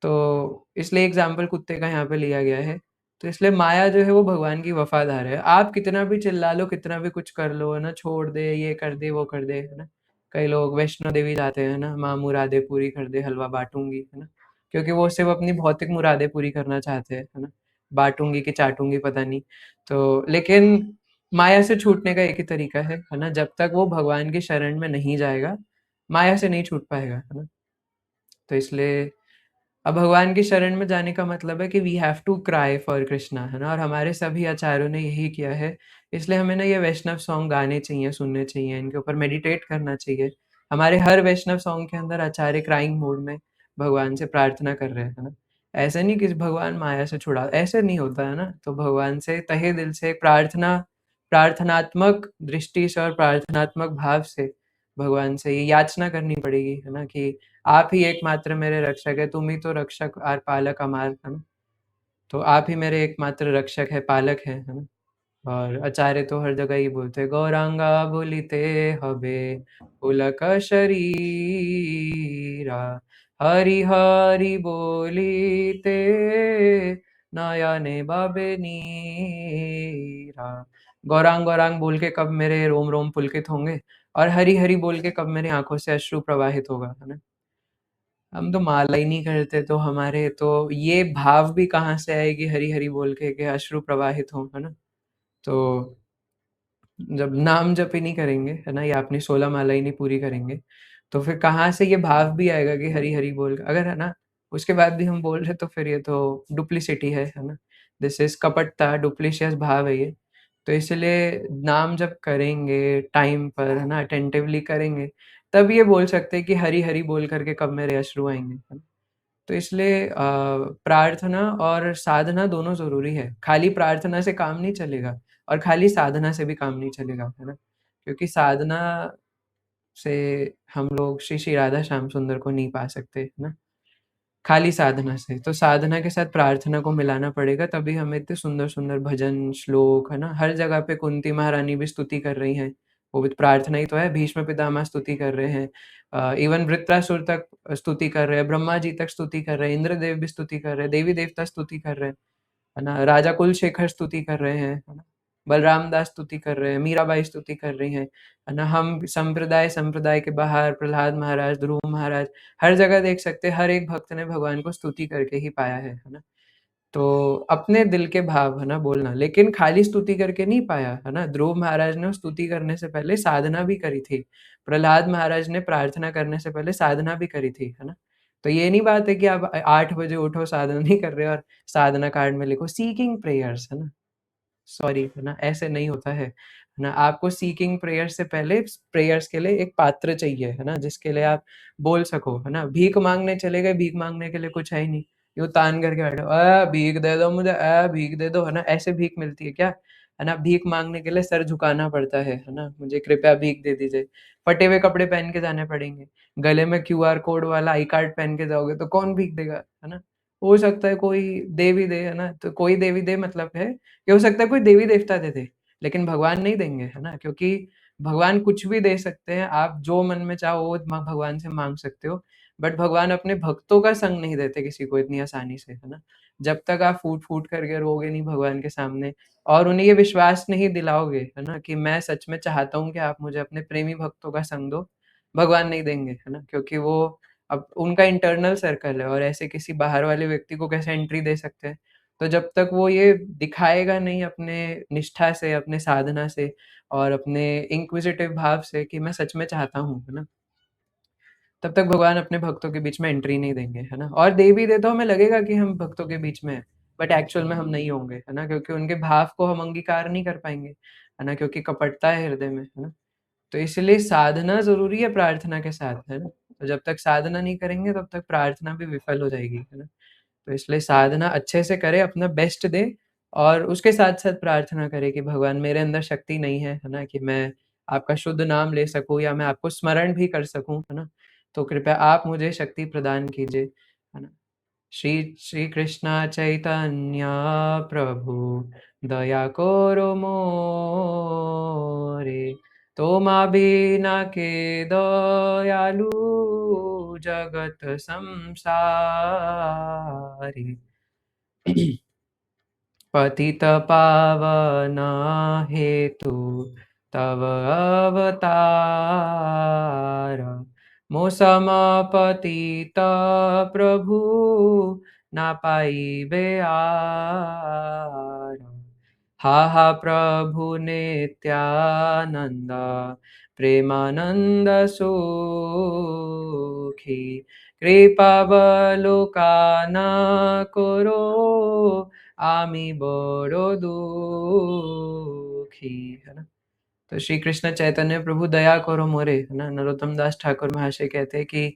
Speaker 1: तो इसलिए एग्ज़ाम्पल कुत्ते का यहाँ पे लिया गया है। तो इसलिए माया जो है वो भगवान की वफ़ादार है। आप कितना भी चिल्ला लो, कितना भी कुछ कर लो, है ना, छोड़ दे, ये कर दे, वो कर दे, है ना। कई लोग वैष्णो देवी जाते हैं ना, माँ मुरादें पूरी कर दे, हलवा बाँटूँगी, है ना। क्योंकि वो सिर्फ़ अपनी भौतिक मुरादें पूरी करना चाहते हैं, है ना। बाँटूँगी कि चाटूँगी पता नहीं। तो लेकिन माया से छूटने का एक ही तरीका है ना, जब तक वो भगवान की शरण में नहीं जाएगा, माया से नहीं छूट पाएगा, है ना। तो इसलिए अब भगवान की शरण में जाने का मतलब है कि we have to cry for Krishna, है ना। और हमारे सभी आचार्यों ने यही किया है। इसलिए हमें ना ये वैष्णव सॉन्ग गाने चाहिए, सुनने चाहिए, इनके ऊपर मेडिटेट करना चाहिए। हमारे हर वैष्णव सॉन्ग के अंदर आचार्य क्राइंग मोड में भगवान से प्रार्थना कर रहे हैं, है ना। ऐसा नहीं कि भगवान माया से छुड़ा, ऐसे नहीं होता है ना। तो भगवान से तहे दिल से प्रार्थनात्मक दृष्टि से और प्रार्थनात्मक भाव से भगवान से ये याचना करनी पड़ेगी, है ना, कि आप ही एकमात्र मेरे रक्षक है, तुम ही तो रक्षक और पालक अमार, है ना। तो आप ही मेरे एकमात्र रक्षक है, पालक है ना। और आचार्य तो हर जगह ही बोलते हैं, गौरांगा बोलिते हबे पुलक शरीरा, हरि हरि बोलिते नयने बबे नीरा। गौरांग गौरांग बोल के कब मेरे रोम रोम पुलकित होंगे, और हरि हरि बोल के कब मेरी आंखों से अश्रु प्रवाहित होगा, है ना। हम तो माला ही नहीं करते, तो हमारे तो ये भाव भी कहाँ से आएगी हरि हरि बोल के अश्रु प्रवाहित हो, है ना। तो जब नाम जप ही नहीं करेंगे, है ना, या अपनी 16 माला ही नहीं पूरी करेंगे, तो फिर कहाँ से ये भाव भी आएगा कि हरि हरि बोल, अगर, है ना, उसके बाद भी हम बोल रहे, तो फिर ये तो डुप्लीसिटी है ना। दिस इज कपटता, डुप्लीशियस भाव है ये। तो इसलिए नाम जब करेंगे टाइम पर, है ना, अटेंटिवली करेंगे, तब ये बोल सकते हैं कि हरि हरि बोल करके कब मेरे अश्रु आएंगे, है ना? तो इसलिए प्रार्थना और साधना दोनों ज़रूरी है। खाली प्रार्थना से काम नहीं चलेगा, और खाली साधना से भी काम नहीं चलेगा, है ना? क्योंकि साधना से हम लोग श्री श्री राधा श्याम सुंदर को नहीं पा सकते, है ना? खाली साधना से। तो साधना के साथ प्रार्थना को मिलाना पड़ेगा, तभी हमें इतने सुंदर-सुंदर भजन, श्लोक, है ना? हर जगह पे कुंती महारानी भी स्तुति कर रही हैं, वो भी प्रार्थना ही तो है। भीष्म पितामह स्तुति कर रहे हैं, इवन वृत्रासुर तक स्तुति कर रहे हैं, ब्रह्मा जी तक स्तुति कर रहे हैं, इंद्रदेव भी स्तुति कर रहे हैं, देवी-देवता स्तुति कर रहे हैं, है ना? राजा कुलशेखर स्तुति कर रहे हैं, है ना? बलराम दास स्तुति कर रहे हैं, मीराबाई स्तुति कर रही हैं, है ना? हम संप्रदाय के बाहर प्रहलाद महाराज, ध्रुव महाराज, हर जगह देख सकते हैं, हर एक भक्त ने भगवान को स्तुति करके ही पाया है ना? तो अपने दिल के भाव, है ना, बोलना, लेकिन खाली स्तुति करके नहीं पाया, है ना? ध्रुव महाराज ने स्तुति करने से पहले साधना भी करी थी। प्रहलाद महाराज ने प्रार्थना करने से पहले साधना भी करी थी, है ना? तो ये नहीं बात है कि आप 8 बजे उठो, साधना नहीं कर रहे हो और साधना कार्ड में लिखो सीकिंग प्रेयर्स, है ना? सॉरी, है ना, ऐसे नहीं होता है ना। आपको सीकिंग प्रेयर से पहले प्रेयर्स के लिए एक पात्र चाहिए, है ना, जिसके लिए आप बोल सको, है ना। भीख मांगने चले गए, भीख मांगने के लिए कुछ है ही नहीं, यूं तान करके बैठे भीख दे दो मुझे, भीख दे दो, है ना, ऐसे भीख मिलती है क्या, है ना। भीख मांगने के लिए सर झुकाना पड़ता है ना, मुझे कृपया भीख दे दीजिए। फटे हुए कपड़े पहन के जाने पड़ेंगे, गले में क्यूआर कोड वाला आई कार्ड पहन के जाओगे तो कौन भीख देगा, है ना। हो सकता है कोई देवी दे, है ना, तो कोई देवी दे मतलब है कि हो सकता है कोई देवी-देवता दे दे, लेकिन भगवान नहीं देंगे, है ना? क्योंकि भगवान कुछ भी दे सकते हैं, आप जो मन में चाहो वो भगवान से माँग सकते हो, बट भगवान अपने भक्तों का संग नहीं देते किसी को इतनी आसानी से, है ना? जब तक आप फूट-फूट करके रोओगे नहीं भगवान के सामने और उन्हें ये विश्वास नहीं दिलाओगे, है ना, कि मैं सच में चाहता हूँ कि आप मुझे अपने प्रेमी भक्तों का संग दो, भगवान नहीं देंगे, है ना? क्योंकि वो अब उनका इंटरनल सर्कल है और ऐसे किसी बाहर वाले व्यक्ति को कैसे एंट्री दे सकते हैं? तो जब तक वो ये दिखाएगा नहीं अपने निष्ठा से, अपने साधना से और अपने इंक्विजिटिव भाव से कि मैं सच में चाहता हूँ, है ना? तब तक भगवान अपने भक्तों के बीच में एंट्री नहीं देंगे, है ना? और दे भी दे तो हमें लगेगा कि हम भक्तों के बीच में हैं, बट एक्चुअल में हम नहीं होंगे, है ना? क्योंकि उनके भाव को हम अंगीकार नहीं कर पाएँगे, है ना? क्योंकि कपटता है हृदय में, है ना? तो इसलिए साधना ज़रूरी है प्रार्थना के साथ, है ना? तो जब तक साधना नहीं करेंगे तब तक प्रार्थना भी विफल हो जाएगी, है ना? तो इसलिए साधना अच्छे से करें, अपना बेस्ट दें और उसके साथ-साथ प्रार्थना करें कि भगवान मेरे अंदर शक्ति नहीं है ना? कि मैं आपका शुद्ध नाम ले सकूँ या मैं आपको स्मरण भी कर सकूँ, है ना? तो कृपया आप मुझे शक्ति प्रदान कीजिए, है ना? श्री श्री कृष्ण चैतन्य प्रभु दया करो मोरे, तोमा बिना के दयालु जगत संसारी। पतित पावन हेतु तव अवतार, मो सम पतित प्रभु ना पाइबे आर। हा हा प्रभु नित्यानंद प्रेमानंद सुखी, कृपावलोकन करो आमी बड़ो दुखी, है ना। तो श्री कृष्ण चैतन्य प्रभु दया करो मोरे, है ना। नरोत्तम दास ठाकुर महाशय कहते हैं कि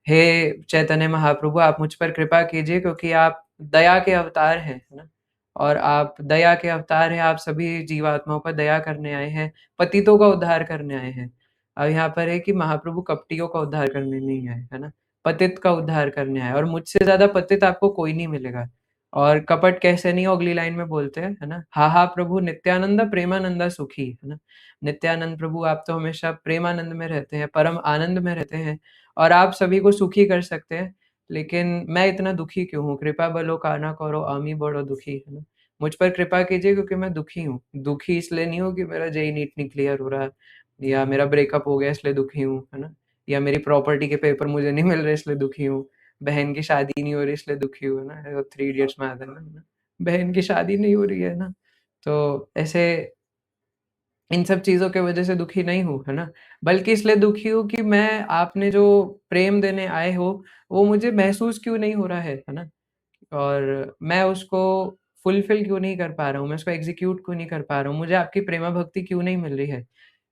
Speaker 1: हे चैतन्य महाप्रभु आप मुझ पर कृपा कीजिए क्योंकि आप दया के अवतार हैं, है ना। और आप दया के अवतार हैं, आप सभी जीवात्माओं पर दया करने आए हैं, पतितों का उद्धार करने आए हैं। अब यहाँ पर है कि महाप्रभु कपटियों का उद्धार करने नहीं आए, है ना? पतित का उद्धार करने आए, और मुझसे ज़्यादा पतित आपको कोई नहीं मिलेगा। और कपट कैसे नहीं हो, अगली लाइन में बोलते हैं, है ना? हा हा प्रभु नित्यानंद प्रेमानंदा सुखी, है ना? नित्यानंद प्रभु आप तो हमेशा प्रेमानंद में रहते हैं, परम आनंद में रहते हैं, और आप सभी को सुखी कर सकते हैं। लेकिन मैं इतना दुखी क्यों हूँ? कृपा बलो काना करो आमी बड़ो दुखी, है ना? मुझ पर कृपा कीजिए क्योंकि मैं दुखी हूँ। दुखी इसलिए नहीं हूँ कि मेरा जेईई नीट नहीं क्लियर हो रहा, या मेरा ब्रेकअप हो गया इसलिए दुखी हूँ, है ना? या मेरी प्रॉपर्टी के पेपर मुझे नहीं मिल रहे इसलिए दुखी हूँ। बहन की शादी नहीं हो रही इसलिए दुखी हूँ, है ना? थ्री इडियट्स में आता है ना, बहन की शादी नहीं हो रही है ना? तो ऐसे इन सब चीज़ों की वज़ह से दुखी नहीं हूँ, है ना? बल्कि इसलिए दुखी हूँ कि मैं आपने जो प्रेम देने आए हो, वो मुझे महसूस क्यों नहीं हो रहा है ना? और मैं उसको फुलफ़िल क्यों नहीं कर पा रहा हूँ, मैं उसको एग्ज़ीक्यूट क्यों नहीं कर पा रहा हूँ, मुझे आपकी प्रेमा भक्ति क्यों नहीं मिल रही है।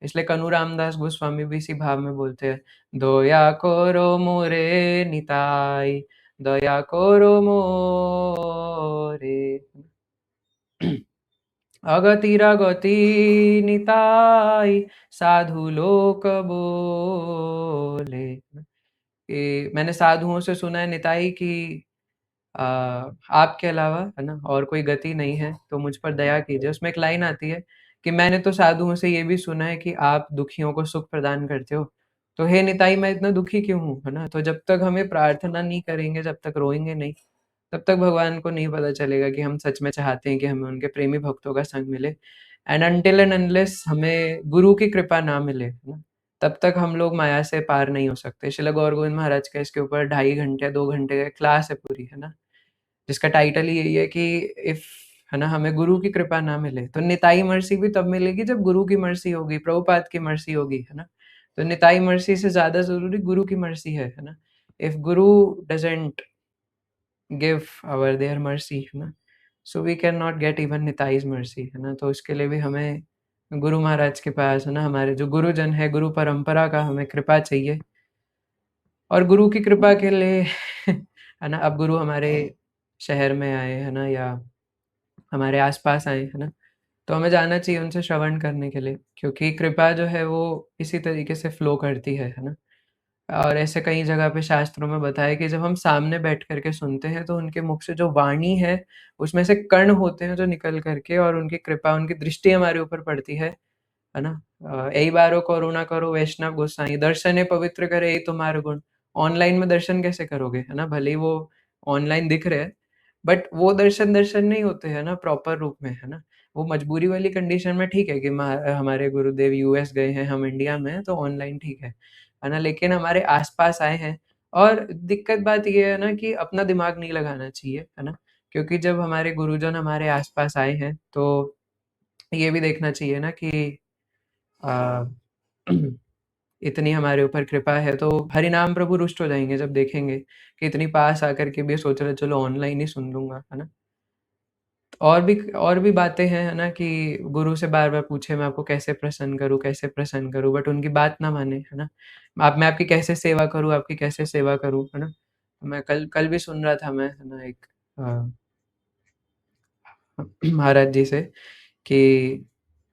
Speaker 1: इसलिए कनू रामदास गोस्वामी भी इसी भाव में बोलते हैं, दया करो मोरे निताई, दया करो मोरे। अगतिरगति निताई, साधु लोक बोले। कि मैंने साधुओं से सुना है निताई कि आपके अलावा, है ना, और कोई गति नहीं है, तो मुझ पर दया कीजिए। उसमें एक लाइन आती है कि मैंने तो साधुओं से ये भी सुना है कि आप दुखियों को सुख प्रदान करते हो। तो हे निताई, मैं इतना दुखी क्यों हूँ, है ना? तो जब तक हमें प्रार्थना नहीं करेंगे, जब तक रोएँगे नहीं, तब तक भगवान को नहीं पता चलेगा कि हम सच में चाहते हैं कि हमें उनके प्रेमी भक्तों का संग मिले। एंड अनटिल एंड अनलेस हमें गुरु की कृपा ना मिले, है ना, तब तक हम लोग माया से पार नहीं हो सकते। श्रील गौर गोविंद महाराज का इसके ऊपर 2.5 घंटे 2 घंटे का क्लास है पूरी, है ना, जिसका टाइटल ही यही है कि इफ, है ना, हमें गुरु की कृपा ना मिले तो निताई मर्सी भी तब मिलेगी जब गुरु की मर्सी होगी, प्रभुपाद की मर्सी होगी, है ना? तो निताई मर्सी से ज़्यादा ज़रूरी गुरु की मर्सी है ना? If guru doesn't give our their mercy, है ना, so we can not get even Nitai's mercy, है ना? तो इसके लिए भी हमें गुरु महाराज के पास, है ना, हमारे जो गुरुजन है, गुरु परंपरा का हमें कृपा चाहिए। और गुरु की कृपा के लिए है ना, अब गुरु हमारे शहर में आए, है ना, या हमारे आस-पास आए, है ना, तो हमें जाना चाहिए उनसे श्रवण करने के लिए, क्योंकि कृपा जो है वो इसी तरीके से फ्लो करती है ना? और ऐसे कई जगह पे शास्त्रों में बताया है कि जब हम सामने बैठ कर के सुनते हैं, तो उनके मुख से जो वाणी है, उसमें से कण होते हैं जो निकल कर के, और उनकी कृपा, उनकी दृष्टि हमारे ऊपर पड़ती है ना? "ऐ बारो करुणा करो वैष्णव गोसाई, दर्शने पवित्र करे ये तुम्हारे गुण।" ऑनलाइन में दर्शन कैसे करोगे, है ना? भले ही वो ऑनलाइन दिख रहे हैं, बट वो दर्शन दर्शन नहीं होते हैं ना प्रॉपर रूप में, है ना? वो मजबूरी वाली कंडीशन में ठीक है कि हमारे गुरुदेव यूएस गए हैं, हम इंडिया में हैं, तो ऑनलाइन ठीक है ना? लेकिन हमारे आस-पास आए हैं, और दिक्कत बात ये है ना कि अपना दिमाग नहीं लगाना चाहिए, है ना? क्योंकि जब हमारे गुरुजन हमारे आस-पास आए हैं, तो ये भी देखना चाहिए ना कि अ, इतनी हमारे ऊपर कृपा है, तो हरिनाम प्रभु रुष्ट हो जाएँगे जब देखेंगे कि इतनी पास आकर के भी सोच रहे चलो ऑनलाइन ही सुन लूँगा, है ना? और भी बातें हैं, है ना, कि गुरु से बार-बार पूछे मैं आपको कैसे प्रसन्न करूँ, बट उनकी बात ना माने, है ना? आप मैं आपकी कैसे सेवा करूँ, आपकी कैसे सेवा करूँ, है ना? मैं कल कल भी सुन रहा था मैं, है ना, एक अ, महाराज जी से कि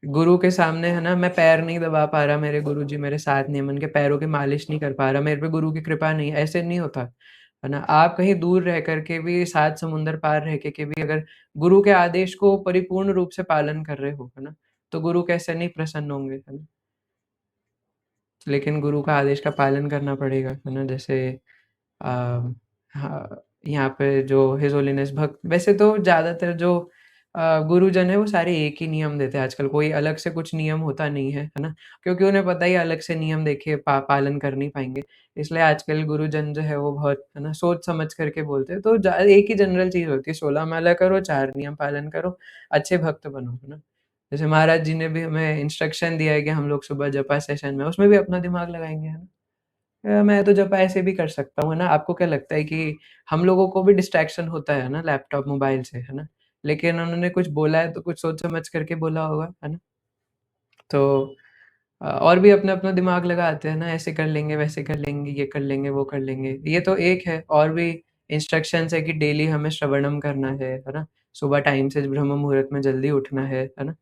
Speaker 1: गुरु के सामने, है ना, मैं पैर नहीं दबा पा रहा, मेरे गुरुजी मेरे साथ नहीं है, मैं उनके पैरों की मालिश नहीं कर पा रहा, मेरे पे गुरु की कृपा नहीं है, ऐसे नहीं होता, है ना? आप कहीं दूर रह कर के भी, 7 समुंदर पार रह के भी अगर गुरु के आदेश को परिपूर्ण रूप से पालन कर रहे हो, है ना, तो गुरु कैसे नहीं प्रसन्न होंगे, है ना? लेकिन गुरु का आदेश का पालन करना पड़ेगा, है ना? जैसे अ, हाँ, यहाँ पे जो हिज़ होलीनेस भक्त, वैसे तो ज़्यादातर जो गुरुजन हैं वो सारे एक ही नियम देते हैं आजकल, कोई अलग से कुछ नियम होता नहीं है ना? क्योंकि उन्हें पता ही है अलग से नियम देखिए पालन कर नहीं पाएँगे। इसलिए आजकल गुरुजन जो है वो बहुत, है ना, सोच समझ कर के बोलते हैं। तो एक ही जनरल चीज़ होती है, 16 माला करो, 4 नियम पालन करो, अच्छे भक्त बनो, है ना? जैसे महाराज जी ने भी हमें इंस्ट्रक्शन दिया है कि हम लोग सुबह जपा सेशन में, उसमें भी अपना दिमाग लगाएँगे, है ना? मैं तो जब ऐसे भी कर सकता हूँ, है ना? आपको क्या लगता है कि हम लोगों को भी डिस्ट्रैक्शन होता है ना लैपटॉप, मोबाइल से, है ना? लेकिन उन्होंने कुछ बोला है तो कुछ सोच समझ करके बोला होगा, है ना? तो और भी अपना-अपना दिमाग लगाते हैं ना, ऐसे कर लेंगे, वैसे कर लेंगे, ये कर लेंगे, वो कर लेंगे। ये तो एक है, और भी इंस्ट्रक्शंस है कि डेली हमें श्रवणम करना है ना? सुबह टाइम से ब्रह्म मुहूर्त में जल्दी उठना है ना?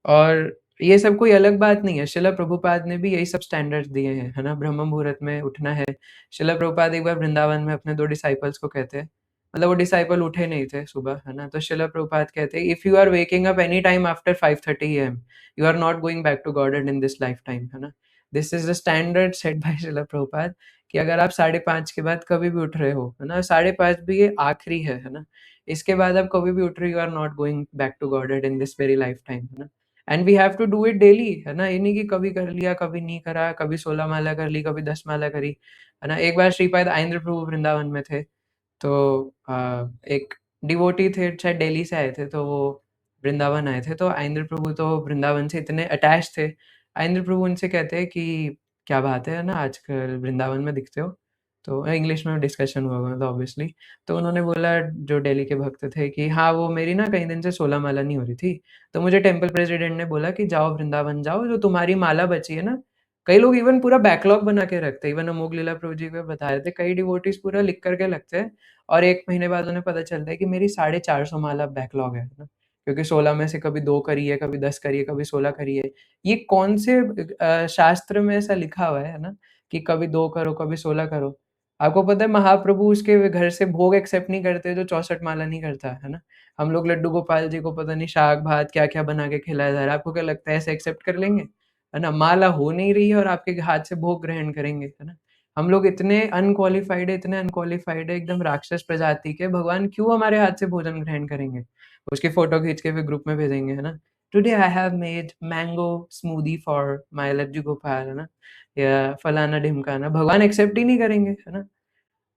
Speaker 1: और ये सब कोई अलग बात नहीं है, शिला प्रभुपाद ने भी यही सब स्टैंडर्ड्स दिए हैं, है ना? ब्रह्म मुहूर्त में उठना है। शिला प्रभुपाद एक बार वृंदावन में अपने 2 डिसाइपल्स को कहते हैं, मतलब वो डिसाइपल उठे नहीं थे सुबह, है ना? तो शिला प्रभुपाद कहते हैं, "if you are waking up any time after 5:30 AM, you are not going back to Godhead in this lifetime", है ना? This is the standard set by Srila Prabhupada कि अगर आप 5:30 के बाद कभी भी उठ रहे हो, है ना? 5:30 भी ये आखिरी है ना? इसके बाद आप कभी भी उठ रहे हो, you are not going back to Godhead in this very lifetime, है ना? And we have to do it daily, है ना? ये नहीं कि कभी कर लिया, कभी नहीं करा, कभी 16 माला कर ली, कभी 10 माला करी, है ना? एक बार श्रीपाद आइंद्र प्रभु वृंदावन में थे, तो एक डिवोटी थे, शायद दिल्ली से आए थे, तो वो वृंदावन आए थे, तो आइंद्र प्रभु तो वृंदावन से इतने अटैच थे। आइंद्र प्रभु उनसे कहते हैं कि क्या बात है ना, आजकल वृंदावन में दिखते हो? तो इंग्लिश में डिस्कशन हुआ हुआ था ऑब्वियसली। तो उन्होंने बोला, जो दिल्ली के भक्त थे, कि हाँ, वो मेरी ना कई दिन से 16 माला नहीं हो रही थी, तो मुझे टेम्पल प्रेसिडेंट ने बोला कि जाओ वृंदावन जाओ, जो तुम्हारी माला बची है ना, कई लोग इवन पूरा बैकलॉग बना के रखते हैं। इवन अमोघ लीला प्रभु जी को बता रहे थे, कई डिवोटीज पूरा लिख करके लगते हैं और 1 महीने बाद उन्हें पता चलता है कि मेरी 450 माला बैकलॉग है ना? क्योंकि 16 में से कभी 2 करी है, कभी 10 करी है, कभी 16 करी है। ये कौन से शास्त्र में ऐसा लिखा हुआ है ना, कि कभी 2 करो, कभी 16 करो? आपको पता है महाप्रभु उसके घर से भोग एक्सेप्ट नहीं करते जो 64 माला नहीं करता, है ना? हम लोग लड्डू गोपाल जी को पता नहीं शाक-भात क्या-क्या बना के खिलाया जा रहा है। आपको क्या लगता है ऐसे एक्सेप्ट कर लेंगे? है ना? माला हो नहीं रही है और आपके हाथ से भोग ग्रहण करेंगे, है ना? हम लोग इतने अनक्वालिफाइड है, इतने अनक्वालिफाइड है, एकदम राक्षस प्रजाति के, भगवान क्यों हमारे हाथ से भोजन ग्रहण करेंगे? उसकी फोटो खींच के फिर ग्रुप में भेजेंगे, है ना? Today I have made mango smoothie for my Laddu Gopal, है ना? या फलाना-ढिमकाना, भगवान एक्सेप्ट ही नहीं करेंगे, है ना?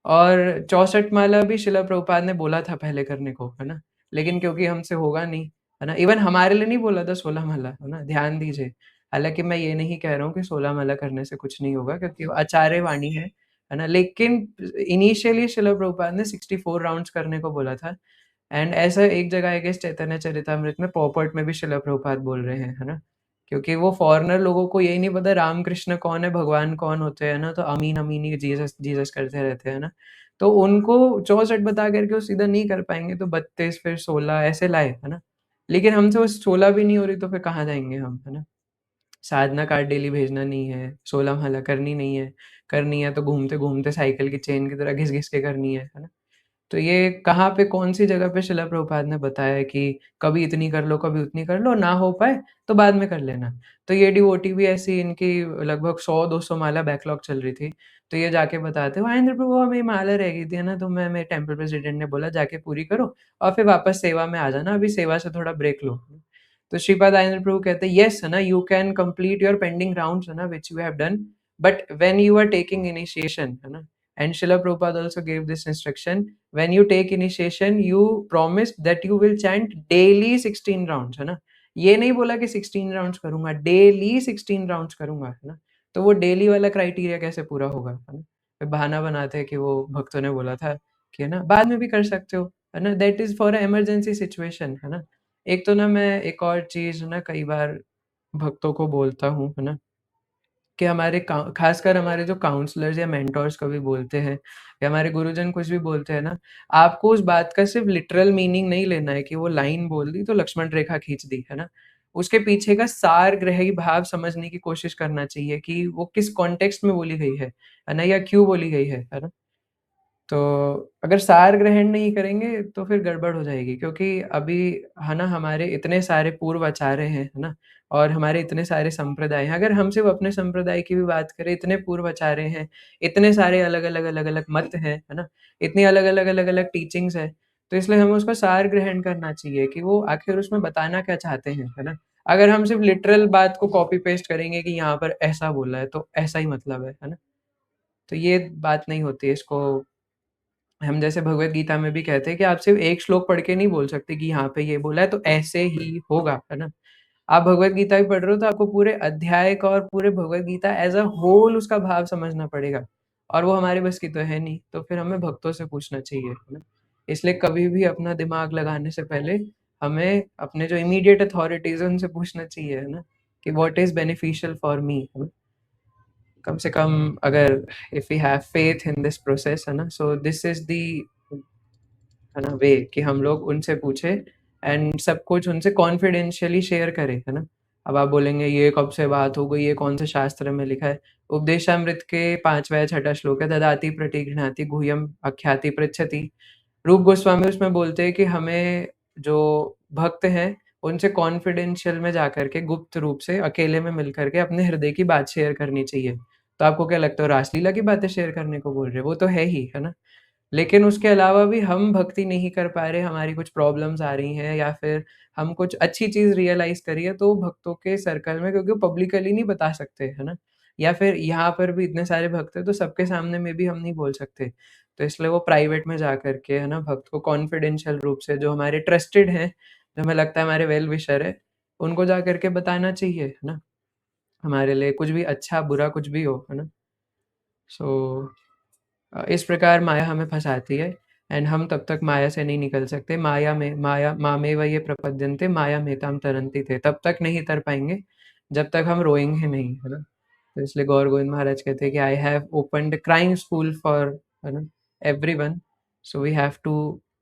Speaker 1: और 64 माला भी शिला प्रभुपाद ने बोला था पहले करने को, है ना? लेकिन क्योंकि हमसे होगा नहीं, है ना? इवन हमारे लिए नहीं बोला था 16 माला, है ना? ध्यान दीजिए। हालाँकि मैं ये नहीं कह रहा हूँ कि 16 माला करने से कुछ नहीं होगा, क्योंकि वो आचार्य वाणी है ना? लेकिन इनिशियली शिला प्रभुपाद ने 64 राउंड्स करने को बोला था। एंड ऐसा एक जगह आई गेस चैतन्य चरितामृत में पॉपर्ट में भी शिला प्रभुपाद बोल रहे हैं, है ना? क्योंकि वो फॉरेनर लोगों को यही नहीं पता रामकृष्ण कौन है, भगवान कौन होते हैं ना, तो अमीन, अमीन जीसस, जीसस करते रहते हैं ना। तो उनको 64 बता करके वो सीधा नहीं कर पाएँगे, तो 32 फिर 16 ऐसे लाए, है ना? लेकिन हमसे वो 16 भी नहीं हो रही तो फिर कहाँ जाएँगे हम, है ना? साधना कार्ड डेली भेजना नहीं है, 16 माला करनी है तो घूमते-घूमते साइकिल की चेन की तरह घिस-घिस के करनी है ना? तो ये कहाँ पे कौन-सी जगह पे शिला प्रभुपाद ने बताया है कि कभी इतनी कर लो, कभी उतनी कर लो, ना हो पाए तो बाद में कर लेना। तो ये डिवोटी भी ऐसी, इनकी लगभग 100-200 माला बैकलॉग चल रही थी। तो ये जाके बताते, "महेंद्र प्रभु हमें ये माला रह गई थी, है ना, तो मैं मेरे टेम्पल प्रेसिडेंट ने बोला जाके पूरी करो और फिर वापस सेवा में आ जाना, अभी सेवा से थोड़ा ब्रेक लो।" तो श्रीपाद आनंद प्रभु कहते हैं, "येस, है ना, you can complete your pending rounds, है ना, which you have done, but when you are taking initiation, है ना?" And Shila Prabhupada also gave this instruction, when you take initiation you promise that you will chant daily 16 rounds, है ना? ये नहीं बोला कि 16 राउंड्स करूँगा, डेली 16 राउंड्स करूँगा, है ना? तो वो डेली वाला क्राइटेरिया कैसे पूरा होगा, है ना? फिर बहाना बनाते हैं कि वो भक्तों ने बोला था कि, है ना, बाद में भी कर सकते हो, है ना? That is for a emergency situation, है ना? एक तो ना मैं एक और चीज़ ना कई बार भक्तों को बोलता हूँ, है ना? कि हमारे खासकर हमारे जो काउंसलर्स या मेंटोर्स कभी बोलते हैं या हमारे गुरुजन कुछ भी बोलते हैं ना, आपको उस बात का सिर्फ लिटरल मीनिंग नहीं लेना है कि वो लाइन बोल दी तो लक्ष्मण रेखा खींच दी, है ना? उसके पीछे का सार ग्रही भाव समझने की कोशिश करना चाहिए कि वो किस कॉन्टेक्स्ट में बोली गई है ना? या क्यों बोली गई है ना? तो अगर सार ग्रहण नहीं करेंगे तो फिर गड़बड़ हो जाएगी, क्योंकि अभी है ना, हमारे इतने सारे पूर्व आचार्य हैं, है ना? और हमारे इतने सारे संप्रदाय हैं। अगर हम सिर्फ़ अपने संप्रदाय की भी बात करें, इतने पूर्व आचार्य हैं, इतने सारे अलग-अलग, अलग-अलग मत हैं, है ना? इतनी अलग-अलग, अलग-अलग टीचिंग्स हैं, तो इसलिए हमें उसका सार ग्रहण करना चाहिए कि वो आखिर उसमें बताना क्या चाहते हैं, है ना? अगर हम सिर्फ़ लिटरल बात को कॉपी पेस्ट करेंगे कि यहाँ पर ऐसा बोला है, तो ऐसा ही मतलब है ना? तो ये बात नहीं होती है, इसको हम जैसे भगवत गीता में भी कहते हैं कि आप सिर्फ़ एक श्लोक पढ़ के नहीं बोल सकते कि यहाँ पे ये बोला है तो ऐसे ही होगा, है ना? आप भगवत गीता भी पढ़ रहे हो तो आपको पूरे अध्याय का और पूरे Bhagavad Gita as a whole उसका भाव समझना पड़ेगा और वो हमारे बस की तो है नहीं, तो फिर हमें भक्तों से पूछना चाहिए, है ना? इसलिए कभी भी अपना दिमाग लगाने से पहले हमें अपने जो इमीडिएट अथॉरिटीज़ हैं उनसे पूछना चाहिए, है ना? कि what is beneficial for me, है ना? कम से कम अगर if we have faith in this process, है ना, सो दिस इज दी, है ना, वे कि हम लोग उनसे पूछे एंड सब कुछ उनसे कॉन्फिडेंशियली शेयर करें, है ना, अब आप बोलेंगे ये कब से बात हो गई, ये कौन से शास्त्र में लिखा है? उपदेशामृत के 5वां या 6ठा श्लोक है, ददाति प्रतिगृह्णाति गुह्यम आख्याति पृच्छति। रूप गोस्वामी उसमें बोलते हैं कि हमें जो भक्त हैं उनसे कॉन्फिडेंशियल में जाकर के गुप्त रूप से अकेले में मिलकर के अपने हृदय की बात शेयर करनी चाहिए। तो आपको क्या लगता है, रासलीला की बातें शेयर करने को बोल रहे हैं? वो तो है ना? लेकिन उसके अलावा भी हम भक्ति नहीं कर पा रहे, हमारी कुछ प्रॉब्लम्स आ रही हैं या फिर हम कुछ अच्छी चीज़ रियलाइज़ करी है, तो भक्तों के सर्कल में, क्योंकि वो पब्लिकली नहीं बता सकते, है ना? या फिर यहाँ पर भी इतने सारे भक्त हैं, तो सबके सामने में भी हम नहीं बोल सकते। तो इसलिए वो प्राइवेट में जा कर के, है ना, भक्त को कॉन्फिडेंशियल रूप से, जो हमारे ट्रस्टेड हैं, जो हमें लगता है हमारे वेल विशर है, उनको जा कर के बताना चाहिए, है ना? हमारे लिए कुछ भी अच्छा, बुरा कुछ भी हो, है ना? सो इस प्रकार माया हमें फँसाती है एंड हम तब तक माया से नहीं निकल सकते। माया मामेव ये प्रपद्यन्ते मायामेतां तरन्ति ते, तब तक नहीं तर पाएँगे जब तक हम रोएँगे नहीं, है ना? तो इसलिए गौर गोविंद महाराज कहते हैं कि I have opened crying school for, है ना, everyone, so we have to,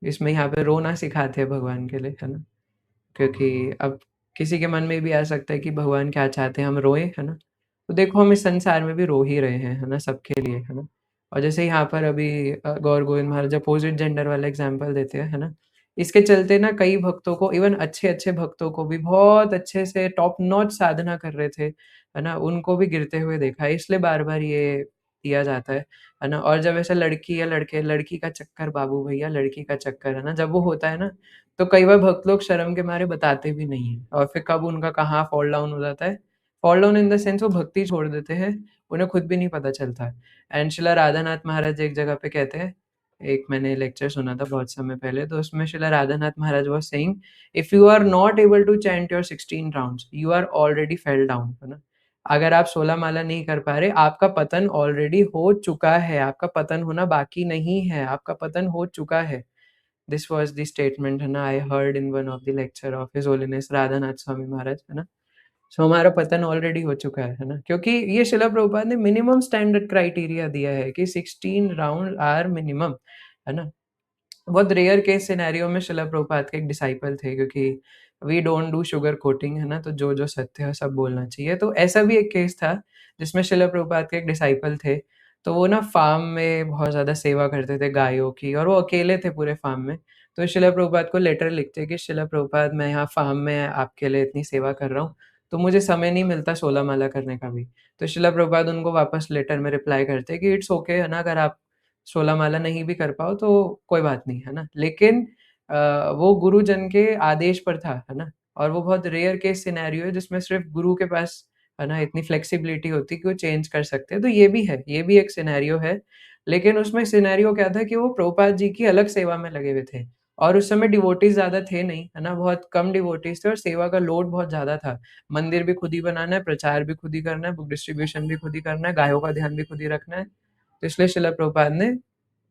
Speaker 1: इसमें यहाँ पे रोना सिखाते हैं भगवान के लिए, है ना? क्योंकि अब किसी के मन में भी आ सकता है कि भगवान क्या चाहते हैं हम रोएँ, है ना? तो देखो हम इस संसार में भी रो ही रहे हैं, है ना, सबके लिए, है ना? और जैसे यहाँ पर अभी गौर गोविंद महाराज अपोजिट जेंडर वाला एग्जाम्पल देते हैं, है ना? इसके चलते ना कई भक्तों को, इवन अच्छे-अच्छे भक्तों को भी बहुत अच्छे से टॉप नॉच साधना कर रहे थे, है ना? उनको भी गिरते हुए देखा है, इसलिए बार-बार ये दिया जाता है ना? और जब ऐसा लड़की या लड़के, लड़की का चक्कर बाबू भैया, लड़की का चक्कर, है ना? जब वो होता है ना, तो कई बार भक्त लोग शर्म के मारे बताते भी नहीं हैं और फिर कब उनका कहाँ फॉल डाउन हो जाता है, fall down in the sense वो भक्ति छोड़ देते हैं, उन्हें खुद भी नहीं पता चलता है। एंड शिला राधानाथ महाराज एक जगह पे कहते हैं, एक मैंने लेक्चर सुना था बहुत समय पहले, तो उसमें Srila Radhanath Maharaj was saying, if you are not able to chant your 16 rounds, you are already fell down, है ना? अगर आप 16 माला नहीं कर पा रहे, आपका पतन ऑलरेडी हो चुका है, आपका पतन होना बाकी नहीं है, आपका पतन हो चुका है। दिस वाज द स्टेटमेंट, है ना, I heard in one of the lecture of his holiness Radhanath Swami Maharaj, है ना? सो हमारा पतन ऑलरेडी हो चुका है ना? क्योंकि ये शिला प्रभुपाद ने मिनिमम स्टैंडर्ड क्राइटेरिया दिया है कि 16 राउंड आर मिनिमम, है ना? बहुत रेयर केस सिनेरियो में शिला प्रभुपाद के एक डिसाइपल थे, क्योंकि we don't do sugar coating, है ना? तो जो सत्य है सब बोलना चाहिए। तो ऐसा भी एक केस था जिसमें शिला प्रभुपाद के एक डिसाइपल थे, तो वो ना फार्म में बहुत ज़्यादा सेवा करते थे गायों की, और वो अकेले थे पूरे फार्म में। तो शिला प्रभुपाद को लेटर लिखते कि शिला प्रभुपाद, मैं यहाँ फार्म में आपके लिए इतनी सेवा कर रहा हूँ, तो मुझे समय नहीं मिलता 16 माला करने का भी। तो शिला प्रभुपाद उनको वापस लेटर में रिप्लाई करते कि इट्स ओके, है ना, अगर आप 16 माला नहीं भी कर पाओ तो कोई बात नहीं, है ना? लेकिन वो गुरुजन के आदेश पर था, है ना? और वो बहुत रेयर केस सिनेरियो है जिसमें सिर्फ़ गुरु के पास, है ना, इतनी फ्लेक्सिबिलिटी होती है कि वो चेंज कर सकते हैं। तो ये भी है, ये भी एक सिनेरियो है। लेकिन उसमें सिनेरियो क्या था कि वो प्रभुपाद जी की अलग सेवा में लगे हुए थे और उस समय डिवोटीज़ ज़्यादा थे नहीं, है ना? बहुत कम डिवोटीज़ थे और सेवा का लोड बहुत ज़्यादा था। मंदिर भी खुद ही बनाना है, प्रचार भी खुद ही करना है, बुक डिस्ट्रीब्यूशन भी खुद ही करना है, गायों का ध्यान भी खुद ही रखना है। तो इसलिए शिला प्रभुपाद ने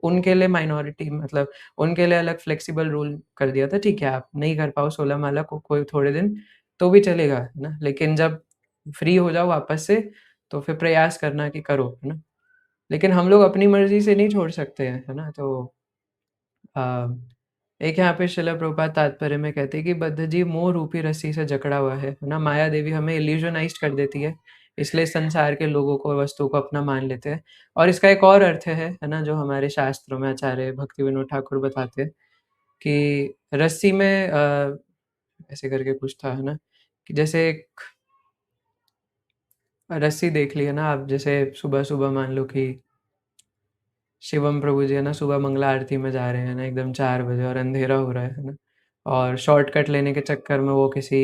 Speaker 1: उनके लिए माइनॉरिटी, मतलब उनके लिए अलग फ्लेक्सिबल रूल कर दिया था, ठीक है, आप नहीं कर पाओ 16 माला को कोई थोड़े दिन, तो भी चलेगा, है ना? लेकिन जब फ्री हो जाओ वापस से, तो फिर प्रयास करना कि करो, है ना? लेकिन हम लोग अपनी मर्ज़ी से नहीं छोड़ सकते हैं, है ना? तो अ, एक यहाँ पे शिला प्रभुपाद तात्पर्य में कहते हैं कि बद्ध जीव मोह रूपी रस्सी से जकड़ा हुआ है ना? माया देवी हमें इल्यूज़नाइज़्ड कर देती है, इसलिए संसार के लोगों को, वस्तु को अपना मान लेते हैं। और इसका एक और अर्थ है ना? जो हमारे शास्त्रों में आचार्य भक्तिविनोद ठाकुर बताते हैं कि रस्सी में ऐसे करके कुछ था, है ना? कि जैसे एक रस्सी देख ली है ना आप, जैसे सुबह-सुबह मान लो कि शिवम प्रभु जी, है ना, सुबह मंगला आरती में जा रहे हैं ना एकदम 4 बजे और अंधेरा हो रहा है ना? और शॉर्टकट लेने के चक्कर में वो किसी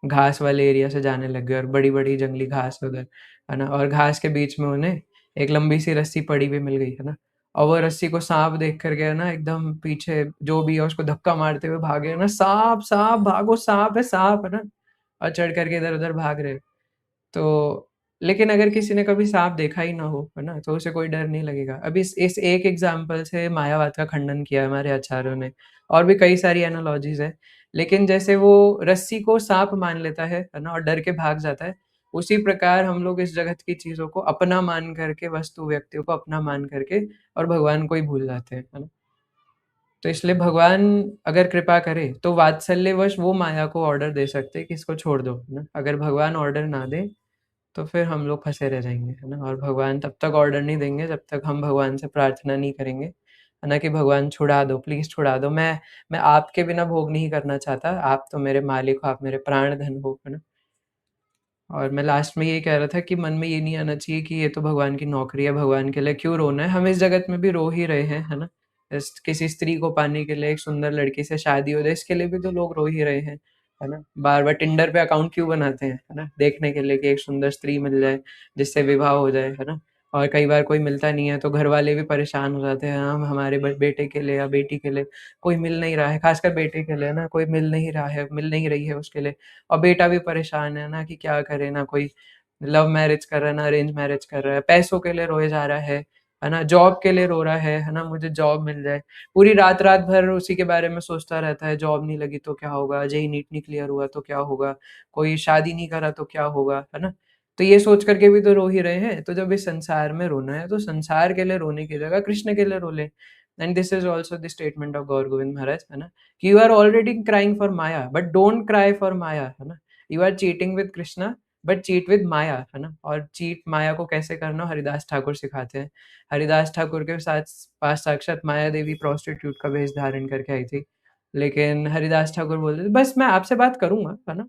Speaker 1: घास वाले एरिया से जाने लग गए और बड़ी-बड़ी जंगली घास है उधर, है ना? और घास के बीच में उन्हें एक लंबी-सी रस्सी पड़ी हुई मिल गई, है ना? और वो रस्सी को साँप देख कर के, है ना, एकदम पीछे जो भी है उसको धक्का मारते हुए भागे, है ना, "साँप, साँप भागो, साँप है ना?" और चढ़ कर के इधर-उधर भाग रहे। तो लेकिन अगर किसी ने कभी साँप देखा ही ना हो, है ना? तो उसे कोई डर नहीं लगेगा। अब इस एक एग्ज़ाम्पल से मायावाद का खंडन किया है हमारे आचार्यों ने, और भी कई सारी एनालॉजीज़ हैं। लेकिन जैसे वो रस्सी को साँप मान लेता है ना? और डर के भाग जाता है, उसी प्रकार हम लोग इस जगत की चीज़ों को अपना मान करके, वस्तु व्यक्तियों को अपना मान करके और भगवान को ही भूल जाते हैं, है ना? तो इसलिए भगवान अगर कृपा करे तो वात्सल्यवश वो माया को ऑर्डर दे सकते हैं कि इसको छोड़ दो, है ना? अगर भगवान ऑर्डर ना दे तो फिर हम लोग फँसे रह जाएँगे, है ना? और भगवान तब तक ऑर्डर नहीं देंगे जब तक हम भगवान से प्रार्थना नहीं करेंगे, है ना? कि भगवान छुड़ा दो, प्लीज़ छुड़ा दो। मैं आपके बिना भोग नहीं करना चाहता, आप तो मेरे मालिक हो, आप मेरे प्राणधन हो, है ना? और मैं लास्ट में ये कह रहा था कि मन में ये नहीं आना चाहिए कि ये तो भगवान की नौकरी है, भगवान के लिए क्यों रोना है? हम इस जगत में भी रो ही रहे हैं, है ना? किसी स्त्री को पाने के लिए, एक सुंदर लड़की से शादी हो जाए, इसके लिए भी तो लोग रो ही रहे हैं, है ना? बार-बार टिंडर पे अकाउंट क्यों बनाते हैं, है ना? देखने के लिए कि एक सुंदर स्त्री मिल जाए, जिससे विवाह हो जाए, है ना? और कई बार कोई मिलता नहीं है, तो घर वाले भी परेशान हो जाते हैं, हम हमारे बेटे के लिए या बेटी के लिए कोई मिल नहीं रहा है, खासकर बेटे के लिए ना, कोई मिल नहीं रहा है, मिल नहीं रही है उसके लिए। और बेटा भी परेशान है ना कि क्या करे, ना कोई लव मैरिज कर रहा है, ना अरेंज मैरिज कर रहा है, पैसों के लिए रोए जा रहा है ना? जॉब के लिए रो रहा है ना? मुझे जॉब मिल जाए। पूरी रात-रात भर उसी के बारे में सोचता रहता है, जॉब नहीं लगी तो क्या होगा? जेईई नीट नहीं क्लियर हुआ तो क्या होगा? कोई शादी नहीं करा तो क्या होगा? है ना? तो ये सोच कर के भी तो रो ही रहे हैं। तो जब इस संसार में रोना है, तो संसार के लिए रोने की जगह कृष्ण के लिए रो लें। And this is also the statement of Gaur Govind Maharaj, है ना? कि you are already crying for Maya, but don't cry for Maya, है ना? You are cheating with Krishna, but cheat with Maya, है ना? और चीट माया को कैसे करना, हरिदास ठाकुर सिखाते हैं। हरिदास ठाकुर के साथ पास साक्षात माया देवी प्रोस्टिट्यूट का वेश धारण करके आई थी, लेकिन हरिदास ठाकुर बोलते थे, बस मैं आपसे बात करूंगा, है ना?